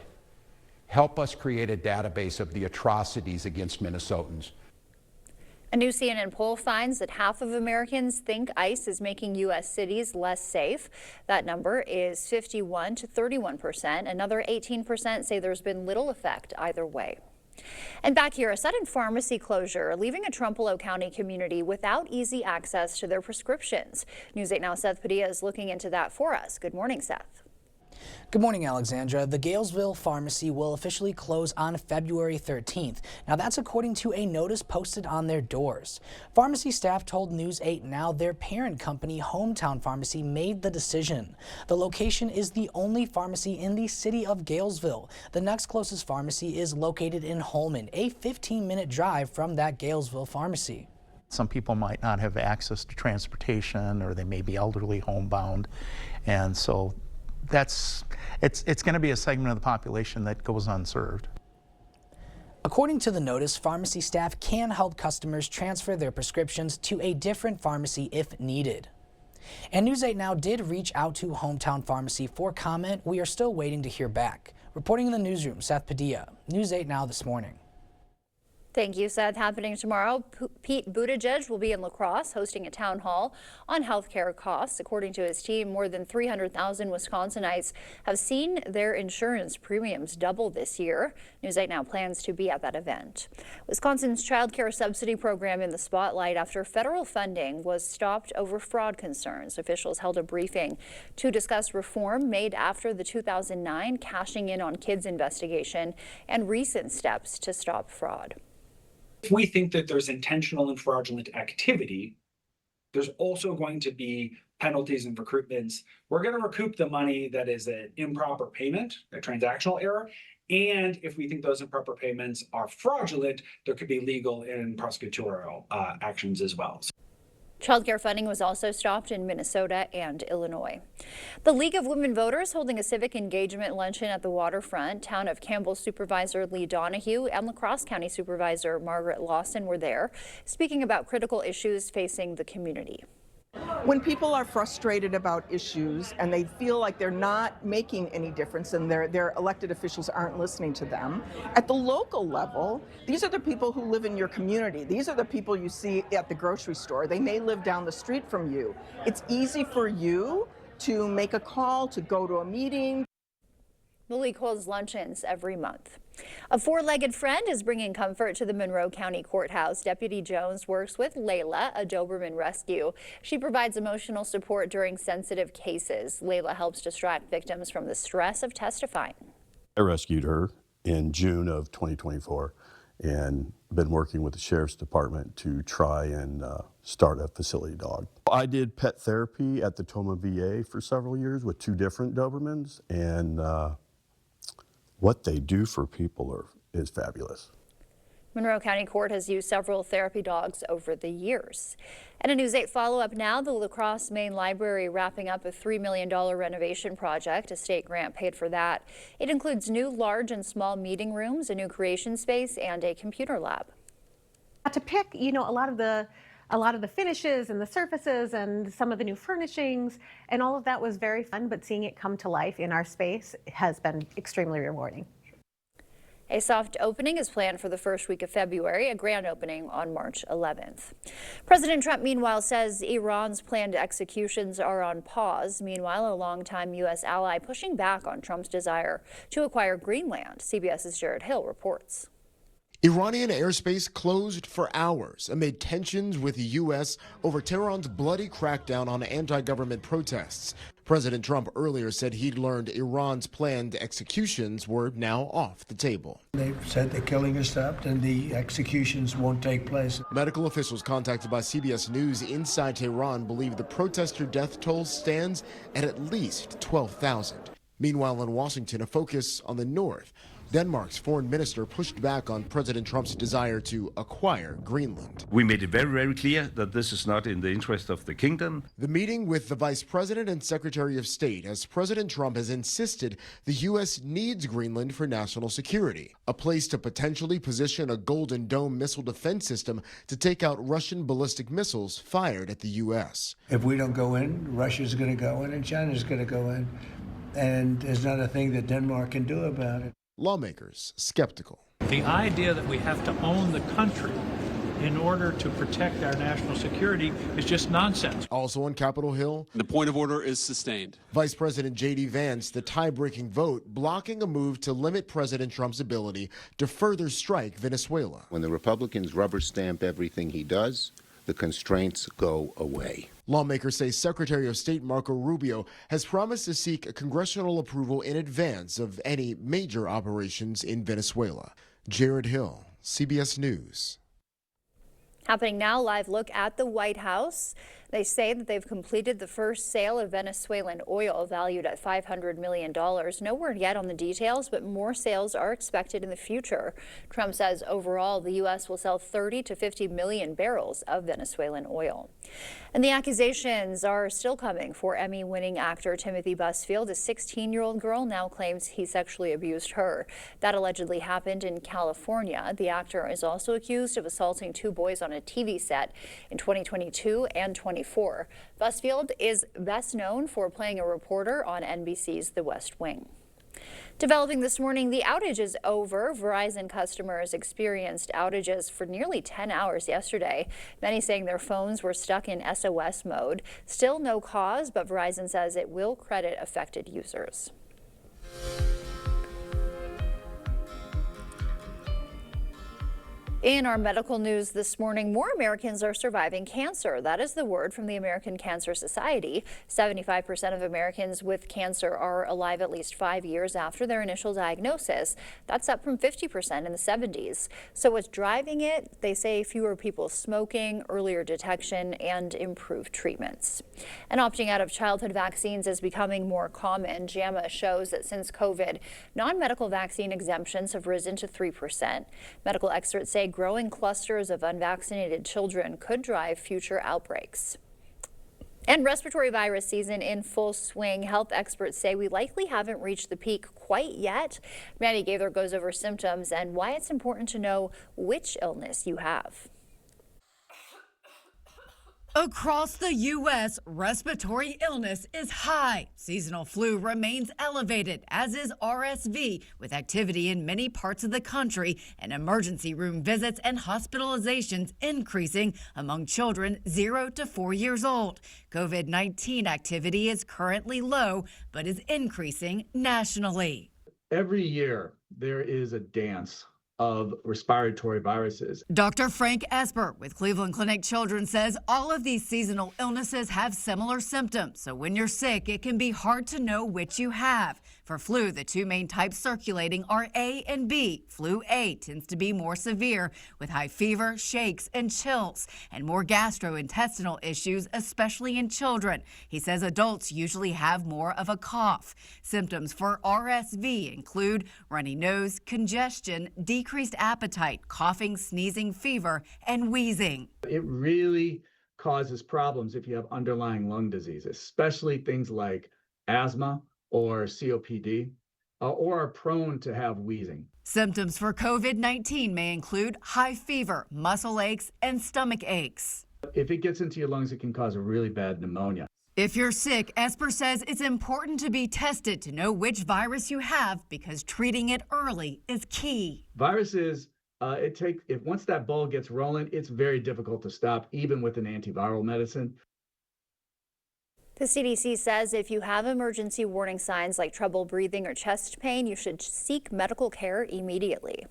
S29: Help us create a database of the atrocities against Minnesotans.
S3: A new CNN poll finds that half of Americans think ICE is making U.S. cities less safe. That number is 51 to 31%. Another 18% say there's been little effect either way. And back here, a sudden pharmacy closure, leaving a Trumpeldor County community without easy access to their prescriptions. News 8 Now Seth Padilla is looking into that for us. Good morning, Seth.
S26: Good morning, Alexandra. The Galesville Pharmacy will officially close on February 13th. Now, that's according to a notice posted on their doors. Pharmacy staff told News 8 Now their parent company, Hometown Pharmacy, made the decision. The location is the only pharmacy in the city of Galesville. The next closest pharmacy is located in Holman, a 15-minute drive from that Galesville pharmacy.
S1: Some people might not have access to transportation, or they may be elderly, homebound, and so it's going to be a segment of the population that goes unserved.
S26: According to the notice, pharmacy staff can help customers transfer their prescriptions to a different pharmacy if needed. And News 8 Now did reach out to Hometown Pharmacy for comment. We are still waiting to hear back. Reporting in the newsroom, Seth Padilla, News 8 Now this morning.
S3: Thank you, Seth. Happening tomorrow, Pete Buttigieg will be in La Crosse hosting a town hall on healthcare costs. According to his team, more than 300,000 Wisconsinites have seen their insurance premiums double this year. News 8 Now plans to be at that event. Wisconsin's child care subsidy program in the spotlight after federal funding was stopped over fraud concerns. Officials held a briefing to discuss reform made after the 2009 Cashing In on Kids investigation and recent steps to stop fraud.
S7: If we think that there's intentional and fraudulent activity, there's also going to be penalties and recoupments. We're going to recoup the money that is an improper payment, a transactional error. And if we think those improper payments are fraudulent, there could be legal and prosecutorial actions as well.
S3: Child care funding was also stopped in Minnesota and Illinois. The League of Women Voters holding a civic engagement luncheon at the waterfront. Town of Campbell Supervisor Lee Donahue and La Crosse County Supervisor Margaret Lawson were there, speaking about critical issues facing the community.
S10: When people are frustrated about issues and they feel like they're not making any difference and their elected officials aren't listening to them, at the local level, these are the people who live in your community. These are the people you see at the grocery store. They may live down the street from you. It's easy for you to make a call, to go to a meeting.
S3: The league holds luncheons every month. A four-legged friend is bringing comfort to the Monroe County Courthouse. Deputy Jones works with Layla, a Doberman rescue. She provides emotional support during sensitive cases. Layla helps distract victims from the stress of testifying.
S11: I rescued her in June of 2024 and been working with the Sheriff's Department to try and start a facility dog. I did pet therapy at the Toma VA for several years with two different Dobermans, and what they do for people is fabulous.
S3: Monroe County Court has used several therapy dogs over the years. And a News 8 follow-up now, the La Crosse Main Library wrapping up a $3 million renovation project. A state grant paid for that. It includes new large and small meeting rooms, a new creation space, and a computer lab.
S12: To pick, a lot of the finishes and the surfaces and some of the new furnishings, and all of that was very fun, but seeing it come to life in our space has been extremely rewarding.
S3: A soft opening is planned for the first week of February, a grand opening on March 11th. President Trump, meanwhile, says Iran's planned executions are on pause. Meanwhile, a longtime U.S. ally pushing back on Trump's desire to acquire Greenland. CBS's Jared Hill reports.
S13: Iranian airspace closed for hours amid tensions with the U.S. over Tehran's bloody crackdown on anti-government protests. President Trump earlier said he'd learned Iran's planned executions were now off the table.
S15: They've said the killing has stopped and the executions won't take place.
S13: Medical officials contacted by CBS News inside Tehran believe the protester death toll stands at least 12,000. Meanwhile, in Washington, a focus on the north. Denmark's foreign minister pushed back on President Trump's desire to acquire Greenland.
S21: We made it very, very clear that this is not in the interest of the kingdom.
S13: The meeting with the Vice President and Secretary of State, as President Trump has insisted the U.S. needs Greenland for national security, a place to potentially position a Golden Dome missile defense system to take out Russian ballistic missiles fired at the U.S.
S15: If we don't go in, Russia's going to go in and China's going to go in. And there's not a thing that Denmark can do about it.
S13: Lawmakers skeptical.
S27: The idea that we have to own the country
S4: in order to protect our national security is just nonsense.
S13: Also on Capitol Hill,
S5: the point of order is sustained.
S13: Vice President J.D. Vance, the tie-breaking vote, blocking a move to limit President Trump's ability to further strike Venezuela.
S8: When the Republicans rubber stamp everything he does, the constraints go away.
S13: Lawmakers say Secretary of State Marco Rubio has promised to seek congressional approval in advance of any major operations in Venezuela. Jared Hill, CBS News.
S3: Happening now, live look at the White House. They say that they've completed the first sale of Venezuelan oil valued at $500 million. No word yet on the details, but more sales are expected in the future. Trump says overall the U.S. will sell 30 to 50 million barrels of Venezuelan oil. And the accusations are still coming for Emmy-winning actor Timothy Busfield. A 16-year-old girl now claims he sexually abused her. That allegedly happened in California. The actor is also accused of assaulting 2 boys on a TV set in 2022 and 2024. Busfield is best known for playing a reporter on NBC's The West Wing. Developing this morning, the outage is over. Verizon customers experienced outages for nearly 10 hours yesterday. Many saying their phones were stuck in SOS mode. Still no cause, but Verizon says it will credit affected users. In our medical news this morning, more Americans are surviving cancer. That is the word from the American Cancer Society. 75% of Americans with cancer are alive at least 5 years after their initial diagnosis. That's up from 50% in the 70s. So what's driving it? They say fewer people smoking, earlier detection, and improved treatments. And opting out of childhood vaccines is becoming more common. JAMA shows that since COVID, non-medical vaccine exemptions have risen to 3%. Medical experts say growing clusters of unvaccinated children could drive future outbreaks. And respiratory virus season in full swing. Health experts say we likely haven't reached the peak quite yet. Mandy Gaither goes over symptoms and why it's important to know which illness you have.
S9: Across the U.S., respiratory illness is high. Seasonal flu remains elevated, as is RSV, with activity in many parts of the country and emergency room visits and hospitalizations increasing among children 0 to 4 years old. COVID-19 activity is currently low, but is increasing nationally.
S14: Every year, there is a dance of respiratory viruses.
S9: Dr. Frank Esper with Cleveland Clinic Children says all of these seasonal illnesses have similar symptoms. So when you're sick, it can be hard to know which you have. For flu, the 2 main types circulating are A and B. Flu A tends to be more severe with high fever, shakes, and chills, and more gastrointestinal issues, especially in children. He says adults usually have more of a cough. Symptoms for RSV include runny nose, congestion, decreased appetite, coughing, sneezing, fever, and wheezing.
S14: It really causes problems if you have underlying lung disease, especially things like asthma or COPD, or are prone to have wheezing.
S9: Symptoms for COVID-19 may include high fever, muscle aches, and stomach aches.
S14: If it gets into your lungs, it can cause a really bad pneumonia.
S9: If you're sick, Esper says it's important to be tested to know which virus you have because treating it early is key.
S14: Viruses, if once that ball gets rolling, it's very difficult to stop, even with an antiviral medicine.
S3: The CDC says if you have emergency warning signs like trouble breathing or chest pain, you should seek medical care immediately.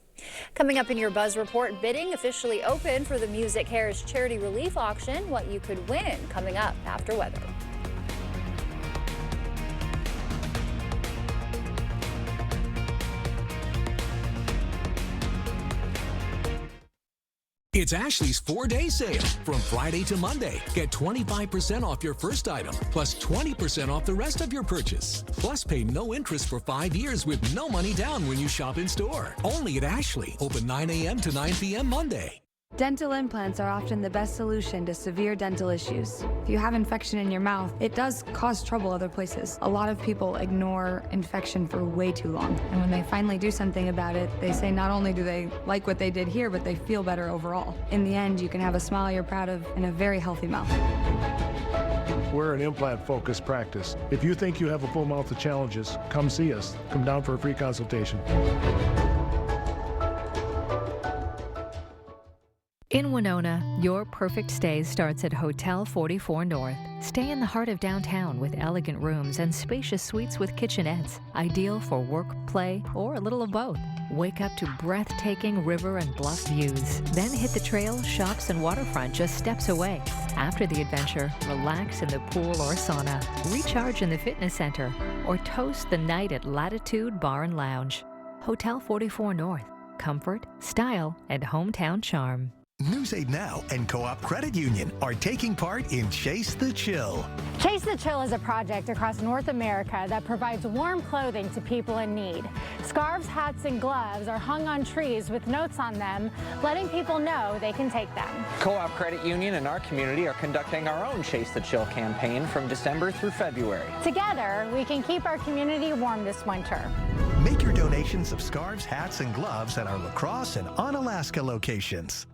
S3: Coming up in your Buzz Report, bidding officially open for the Music Cares Charity Relief Auction. What you could win coming up after weather.
S18: It's Ashley's 4-day sale. From Friday to Monday, get 25% off your first item, plus 20% off the rest of your purchase. Plus, pay no interest for 5 years with no money down when you shop in store. Only at Ashley. Open 9 a.m. to 9 p.m. Monday.
S16: Dental implants are often the best solution to severe dental issues. If you have infection in your mouth, it does cause trouble other places. A lot of people ignore infection for way too long. And when they finally do something about it, they say not only do they like what they did here, but they feel better overall. In the end, you can have a smile you're proud of and a very healthy mouth.
S23: We're an implant-focused practice. If you think you have a full mouth of challenges, come see us. Come down for a free consultation.
S16: In
S2: Winona, your perfect stay starts at Hotel 44 North. Stay in the heart of downtown with elegant rooms and spacious suites with kitchenettes, ideal for work, play, or a little of both. Wake up to breathtaking river and bluff views. Then hit the trail, shops, and waterfront just steps away. After the adventure, relax in the pool or sauna, recharge in the fitness center, or toast the night at Latitude Bar and Lounge. Hotel 44 North. Comfort, style, and hometown charm.
S6: News 8 Now and Co-op Credit Union are taking part in Chase the Chill.
S17: Chase the Chill is a project across North America that provides warm clothing to people in need. Scarves, hats, and gloves are hung on trees with notes on them, letting people know they can take them.
S19: Co-op Credit Union and our community are conducting our own Chase the Chill campaign from December through February.
S17: Together, we can keep our community warm this winter.
S6: Make your donations of scarves, hats, and gloves at our La Crosse and Onalaska locations.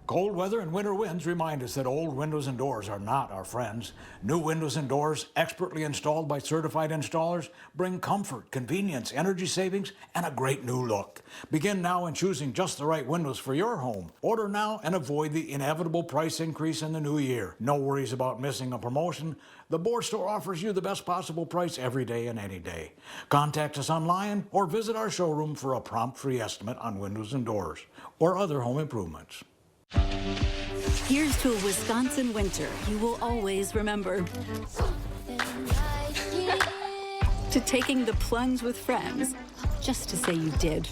S20: Cold weather and winter winds remind us that old windows and doors are not our friends. New windows and doors, expertly installed by certified installers, bring comfort, convenience, energy savings, and a great new look. Begin now in choosing just the right windows for your home. Order now and avoid the inevitable price increase in the new year. No worries about missing a promotion. The Board Store offers you the best possible price every day and any day. Contact us online or visit our showroom for a prompt free estimate on windows and doors or other home improvements.
S22: Here's to a Wisconsin winter you will always remember. To taking the plunge with friends, just to say you did.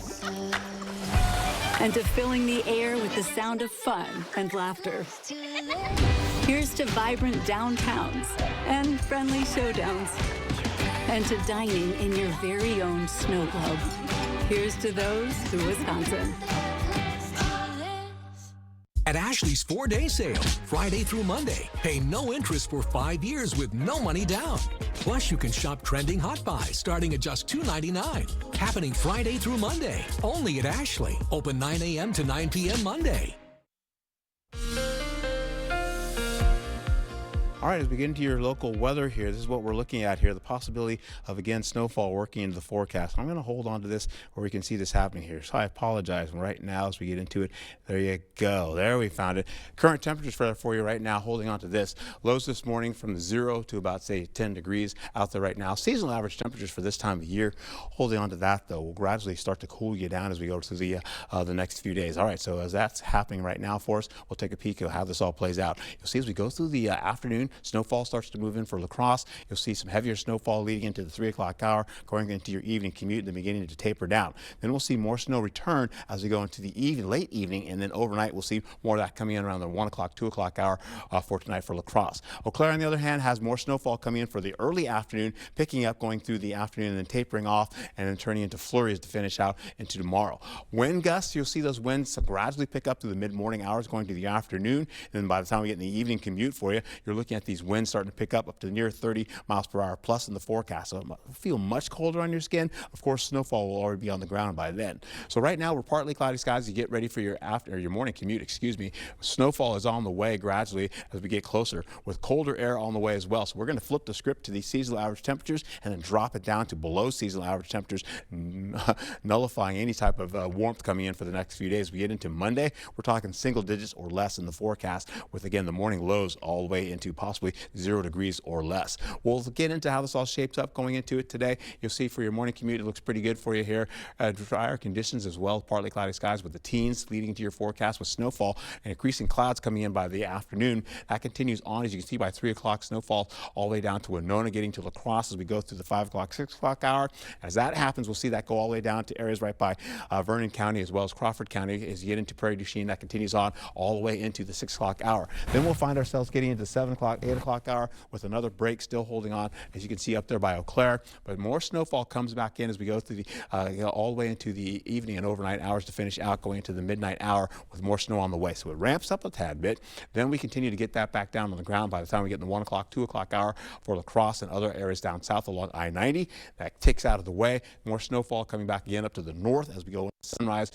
S22: And to filling the air with the sound of fun and laughter. Here's to vibrant downtowns and friendly showdowns. And to dining in your very own snow globe. Here's to those through Wisconsin.
S18: At Ashley's 4-day sale, Friday through Monday, pay no interest for 5 years with no money down. Plus, you can shop trending hot buys starting at just $2.99. Happening Friday through Monday, only at Ashley. Open 9 a.m. to 9 p.m. Monday.
S28: All right, as we get into your local weather here, this is what we're looking at here, the possibility of, again, snowfall working into the forecast. I'm going to hold on to this where we can see this happening here. So I apologize. Right now, as we get into it, there you go. There we found it. Current temperatures for you right now, holding on to this. Lows this morning from 0 to about, say, 10 degrees out there right now. Seasonal average temperatures for this time of year, holding on to that, though, will gradually start to cool you down as we go through the next few days. All right, so as that's happening right now for us, we'll take a peek at how this all plays out. You'll see as we go through the afternoon, snowfall starts to move in for La Crosse. You'll see some heavier snowfall leading into the 3 o'clock hour, going into your evening commute and then beginning to taper down. Then we'll see more snow return as we go into the late evening, and then overnight we'll see more of that coming in around the 1 o'clock, 2 o'clock hour for tonight for La Crosse. Eau Claire, on the other hand, has more snowfall coming in for the early afternoon, picking up going through the afternoon and then tapering off and then turning into flurries to finish out into tomorrow. Wind gusts, you'll see those winds gradually pick up through the mid-morning hours going to the afternoon, and then by the time we get in the evening commute for you, you're looking at these winds starting to pick up to near 30 miles per hour plus in the forecast. So it'll feel much colder on your skin. Of course, snowfall will already be on the ground by then. So right now we're partly cloudy skies. You get ready for your morning commute, Snowfall is on the way gradually as we get closer with colder air on the way as well. So we're going to flip the script to these seasonal average temperatures and then drop it down to below seasonal average temperatures, nullifying any type of warmth coming in for the next few days. We get into Monday, we're talking single digits or less in the forecast with, again, the morning lows all the way into possibly 0 degrees or less. We'll get into how this all shapes up going into it today. You'll see for your morning commute, it looks pretty good for you here. Drier conditions as well, partly cloudy skies with the teens leading into your forecast with snowfall and increasing clouds coming in by the afternoon. That continues on, as you can see, by 3 o'clock, snowfall all the way down to Winona, getting to La Crosse as we go through the 5 o'clock, 6 o'clock hour. As that happens, we'll see that go all the way down to areas right by Vernon County as well as Crawford County. As you get into Prairie du Chien, that continues on all the way into the 6 o'clock hour. Then we'll find ourselves getting into the 7 o'clock, 8 o'clock hour with another break still holding on, as you can see up there by Eau Claire. But more snowfall comes back in as we go through the all the way into the evening and overnight hours to finish out, going into the midnight hour with more snow on the way. So it ramps up a tad bit. Then we continue to get that back down on the ground by the time we get in the 1 o'clock, 2 o'clock hour for La Crosse and other areas down south along I-90. That ticks out of the way. More snowfall coming back again up to the north as we go into sunrise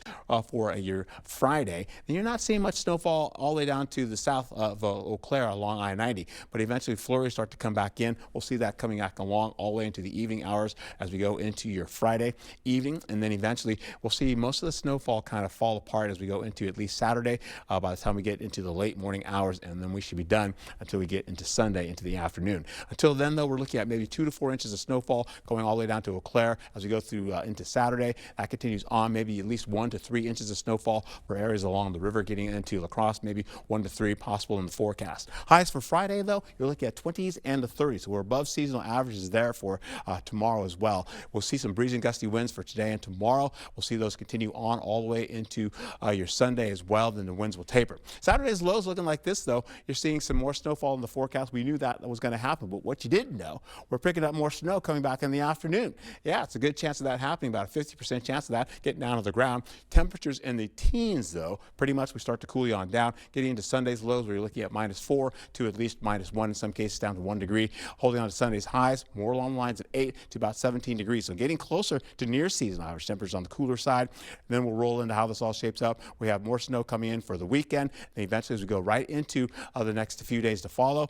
S28: for your Friday. And you're not seeing much snowfall all the way down to the south of Eau Claire along I-90. but eventually flurries start to come back in. We'll see that coming back along all the way into the evening hours as we go into your Friday evening, and then eventually we'll see most of the snowfall kind of fall apart as we go into at least Saturday by the time we get into the late morning hours, and then we should be done until we get into Sunday into the afternoon. Until then, though, we're looking at maybe 2 to 4 inches of snowfall going all the way down to Eau Claire as we go through into Saturday. That continues on, maybe at least 1 to 3 inches of snowfall for areas along the river getting into La Crosse, maybe 1 to 3 possible in the forecast. Highs for Friday, though, you're looking at 20s and the 30s, so we're above seasonal averages there for tomorrow as well. We'll see some breezy and gusty winds for today and tomorrow. We'll see those continue on all the way into your Sunday as well. Then the winds will taper. Saturday's lows looking like this, though. You're seeing some more snowfall in the forecast. We knew that was going to happen, but what you didn't know, we're picking up more snow coming back in the afternoon. Yeah, it's a good chance of that happening, about a 50% chance of that getting down to the ground. Temperatures in the teens, though, pretty much we start to cool you on down. Getting into Sunday's lows where you're looking at -4 to at least -1 in some cases, down to 1 degree. Holding on to Sunday's highs, more along the lines of 8 to about 17 degrees. So getting closer to near season average temperatures on the cooler side. And then we'll roll into how this all shapes up. We have more snow coming in for the weekend. And eventually as we go right into the next few days to follow,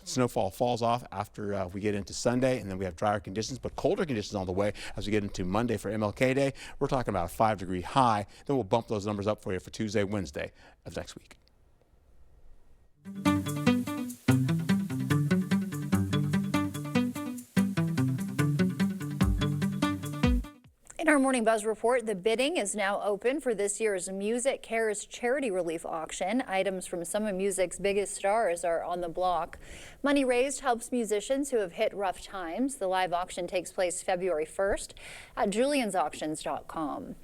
S28: snowfall falls off after we get into Sunday. And then we have drier conditions, but colder conditions on the way as we get into Monday for MLK Day. We're talking about a 5-degree high. Then we'll bump those numbers up for you for Tuesday, Wednesday of next week.
S3: In our Morning Buzz report, the bidding is now open for this year's Music Cares Charity Relief Auction. Items from some of music's biggest stars are on the block. Money raised helps musicians who have hit rough times. The live auction takes place February 1st at juliansauctions.com.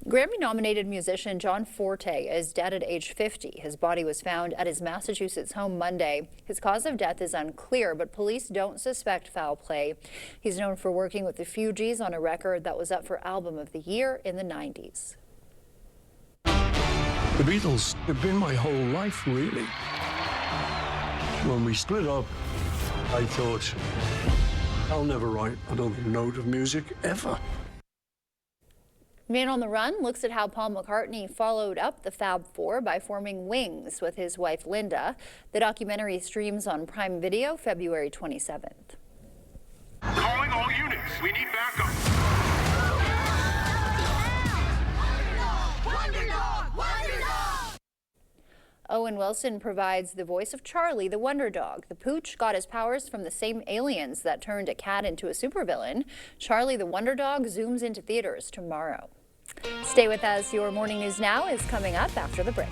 S3: Grammy-nominated musician John Forte is dead at age 50. His body was found at his Massachusetts home Monday. His cause of death is unclear, but police don't suspect foul play. He's known for working with the Fugees on a record that was up for Album of the Year in the 90s.
S1: The Beatles have been my whole life, really. When we split up, I thought, I'll never write another note of music ever.
S3: Man on the Run looks at how Paul McCartney followed up the Fab Four by forming Wings with his wife Linda. The documentary streams on Prime Video February 27th.
S7: Calling all units. We need backup.
S3: Owen Wilson provides the voice of Charlie, the Wonder Dog. The pooch got his powers from the same aliens that turned a cat into a supervillain. Charlie the Wonder Dog zooms into theaters tomorrow. Stay with us. Your Morning News Now is coming up after the break.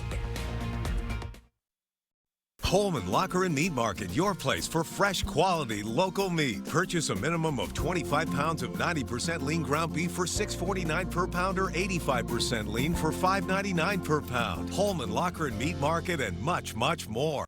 S10: Holman Locker and Meat Market, your place for fresh, quality, local meat. Purchase a minimum of 25 pounds of 90% lean ground beef for $6.49 per pound or 85% lean for $5.99 per pound. Holman Locker and Meat Market and much, much more.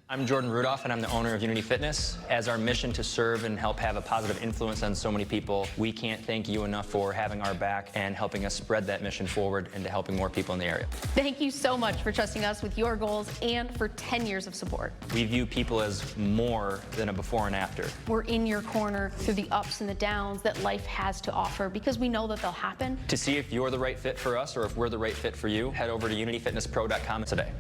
S11: I'm Jordan Rudolph, and I'm the owner of Unity Fitness. As our mission to serve and help have a positive influence on so many people, we can't thank you enough for having our back and helping us spread that mission forward into helping more people in the area.
S24: Thank you so much for trusting us with your goals and for 10 years of support.
S11: We view people as more than a before and after.
S24: We're in your corner through the ups and the downs that life has to offer because we know that they'll happen.
S11: To see if you're the right fit for us or if we're the right fit for you, head over to unityfitnesspro.com today.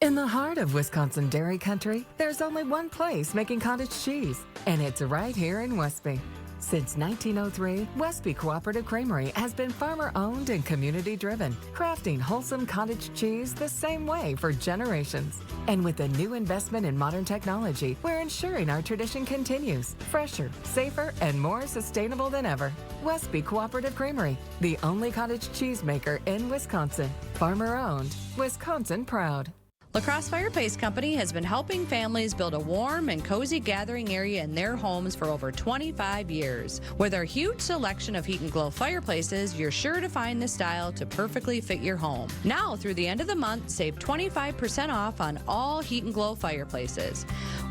S25: In the heart of Wisconsin dairy country, there's only one place making cottage cheese, and it's right here in Westby. Since 1903, Westby Cooperative Creamery has been farmer-owned and community-driven, crafting wholesome cottage cheese the same way for generations. And with a new investment in modern technology, we're ensuring our tradition continues, fresher, safer, and more sustainable than ever. Westby Cooperative Creamery, the only cottage cheese maker in Wisconsin. Farmer-owned, Wisconsin proud.
S26: La Crosse Fireplace Company has been helping families build a warm and cozy gathering area in their homes for over 25 years. With our huge selection of Heat and Glow fireplaces, you're sure to find the style to perfectly fit your home. Now, through the end of the month, save 25% off on all Heat and Glow fireplaces.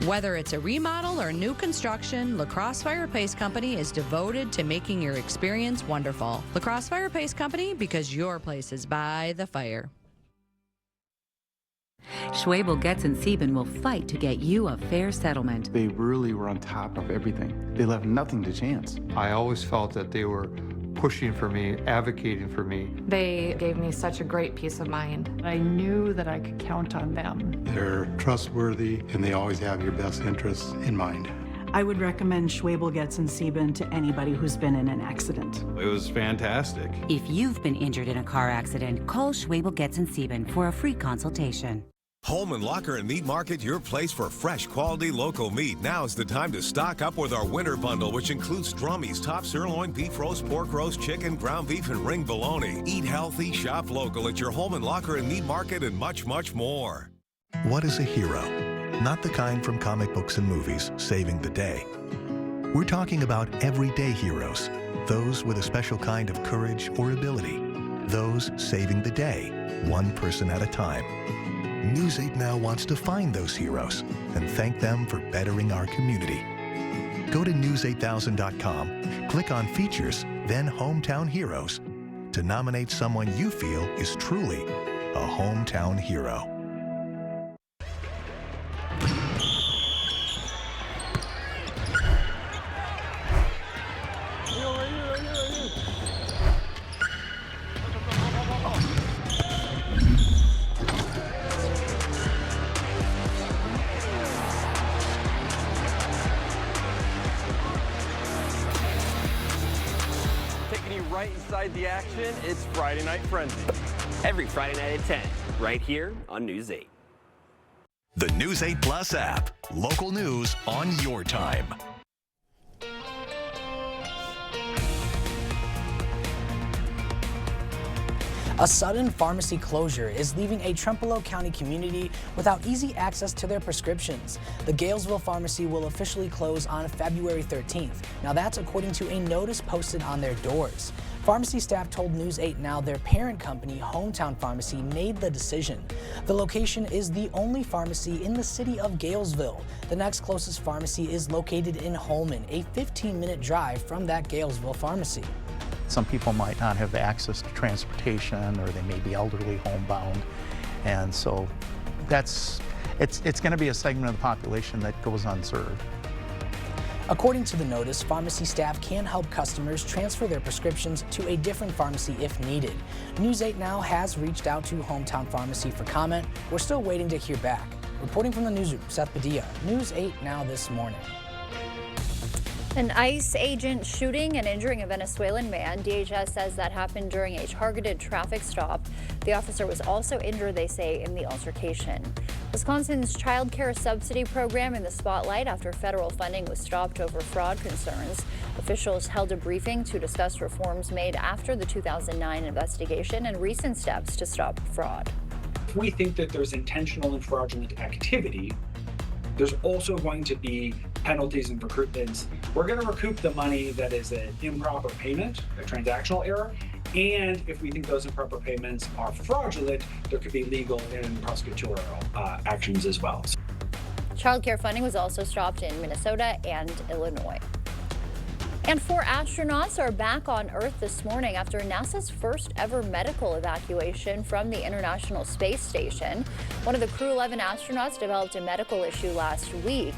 S26: Whether it's a remodel or new construction, La Crosse Fireplace Company is devoted to making your experience wonderful. La Crosse Fireplace Company, because your place is by the fire.
S27: Schwabel, Getz, and Sieben will fight to get you a fair settlement.
S29: They really were on top of everything. They left nothing to chance.
S30: I always felt that they were
S4: pushing for me, advocating for me.
S16: They gave me such a great peace of mind.
S5: I knew that I could count on them.
S4: They're trustworthy, and they always have your best interests in mind.
S5: I would recommend Schwabel Getz and Sieben to anybody who's been in an accident.
S4: It was fantastic.
S27: If you've been injured in a car accident, call Schwabel Getz and Sieben for a free consultation.
S10: Holman Locker and Meat Market, your place for fresh, quality local meat. Now's the time to stock up with our winter bundle, which includes Drummies, top sirloin, beef roast, pork roast, chicken, ground beef, and ring bologna. Eat healthy, shop local at your Holman Locker and Meat Market, and much, much more.
S6: What is a hero? Not the kind from comic books and movies, saving the day. We're talking about everyday heroes, those with a special kind of courage or ability, those saving the day, one person at a time. News 8 Now wants to find those heroes and thank them for bettering our community. Go to news8000.com, click on Features, then Hometown Heroes to nominate someone you feel is truly a hometown hero.
S8: Right inside the action, it's Friday Night Frenzy. Every Friday night at 10, right here on News 8.
S6: The News 8 Plus app. Local news on your time.
S9: A sudden pharmacy closure is leaving a Trempealeau County community without easy access to their prescriptions. The Galesville Pharmacy will officially close on February 13th. Now that's according to a notice posted on their doors. Pharmacy staff told News 8 Now their parent company, Hometown Pharmacy, made the decision. The location is the only pharmacy in the city of Galesville. The next closest pharmacy is located in Holman, a 15-minute drive from that Galesville pharmacy.
S12: Some people might not have access to transportation, or they may be elderly, homebound, and so it's going to be a segment of the population that goes unserved.
S9: According to the notice, pharmacy staff can help customers transfer their prescriptions to a different pharmacy if needed. News 8 Now has reached out to Hometown Pharmacy for comment. We're still waiting to hear back. Reporting from the newsroom, Seth Padilla, News 8 Now this morning.
S3: An ICE agent shooting and injuring a Venezuelan man. DHS says that happened during a targeted traffic stop. The officer was also injured, they say, in the altercation. Wisconsin's child care subsidy program in the spotlight after federal funding was stopped over fraud concerns. Officials held a briefing to discuss reforms made after the 2009 investigation and recent steps to stop fraud.
S13: If we think that there's intentional and fraudulent activity, there's also going to be penalties and recoupments. We're going to recoup the money that is an improper payment, a transactional error, and if we think those improper payments are fraudulent, there could be legal and prosecutorial actions as well.
S3: Child care funding was also stopped in Minnesota and Illinois. And 4 astronauts are back on Earth this morning after NASA's first ever medical evacuation from the International Space Station. One of the Crew 11 astronauts developed a medical issue last week.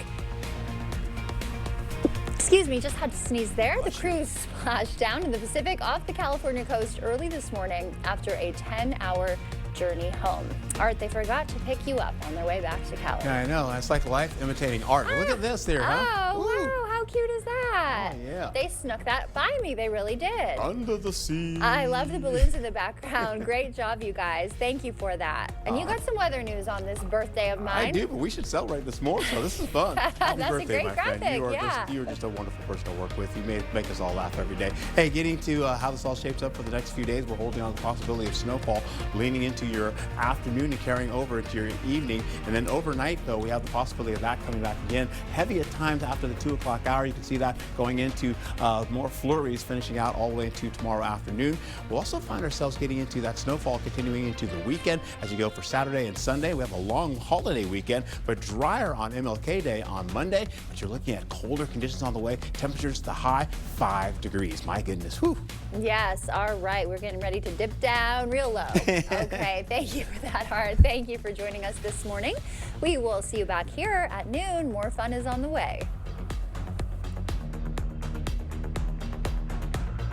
S3: Excuse me, just had to sneeze there. The crew splashed down in the Pacific off the California coast early this morning after a 10-hour journey home. Art, they forgot to pick you up on their way back to Cali.
S28: Yeah, I know. That's like life imitating art. Look at this there, huh?
S3: Oh, wow. How cute is that?
S28: Oh, yeah.
S3: They snuck that by me. They really did.
S28: Under the sea.
S3: I love the balloons in the background. Great job, you guys. Thank you for that. And you got some weather news on this birthday of mine.
S28: I do, but we should celebrate this more, so this is fun. Happy
S3: That's
S28: birthday,
S3: a great
S28: my
S3: graphic,
S28: friend. You are just a wonderful person to work with. You make us all laugh every day. Hey, getting to how this all shapes up for the next few days, we're holding on the possibility of snowfall leaning into your afternoon and carrying over into your evening. And then overnight, though, we have the possibility of that coming back again. Heavy at times after the 2 o'clock hour. You can see that going into more flurries finishing out all the way into tomorrow afternoon. We'll also find ourselves getting into that snowfall continuing into the weekend as you go for Saturday and Sunday. We have a long holiday weekend, but drier on MLK Day on Monday. But you're looking at colder conditions on the way. Temperatures to high 5 degrees. My goodness. Whew.
S3: Yes. All right. We're getting ready to dip down real low. Okay. Thank you for that, Art. Thank you for joining us this morning. We will see you back here at noon. More fun is on the way.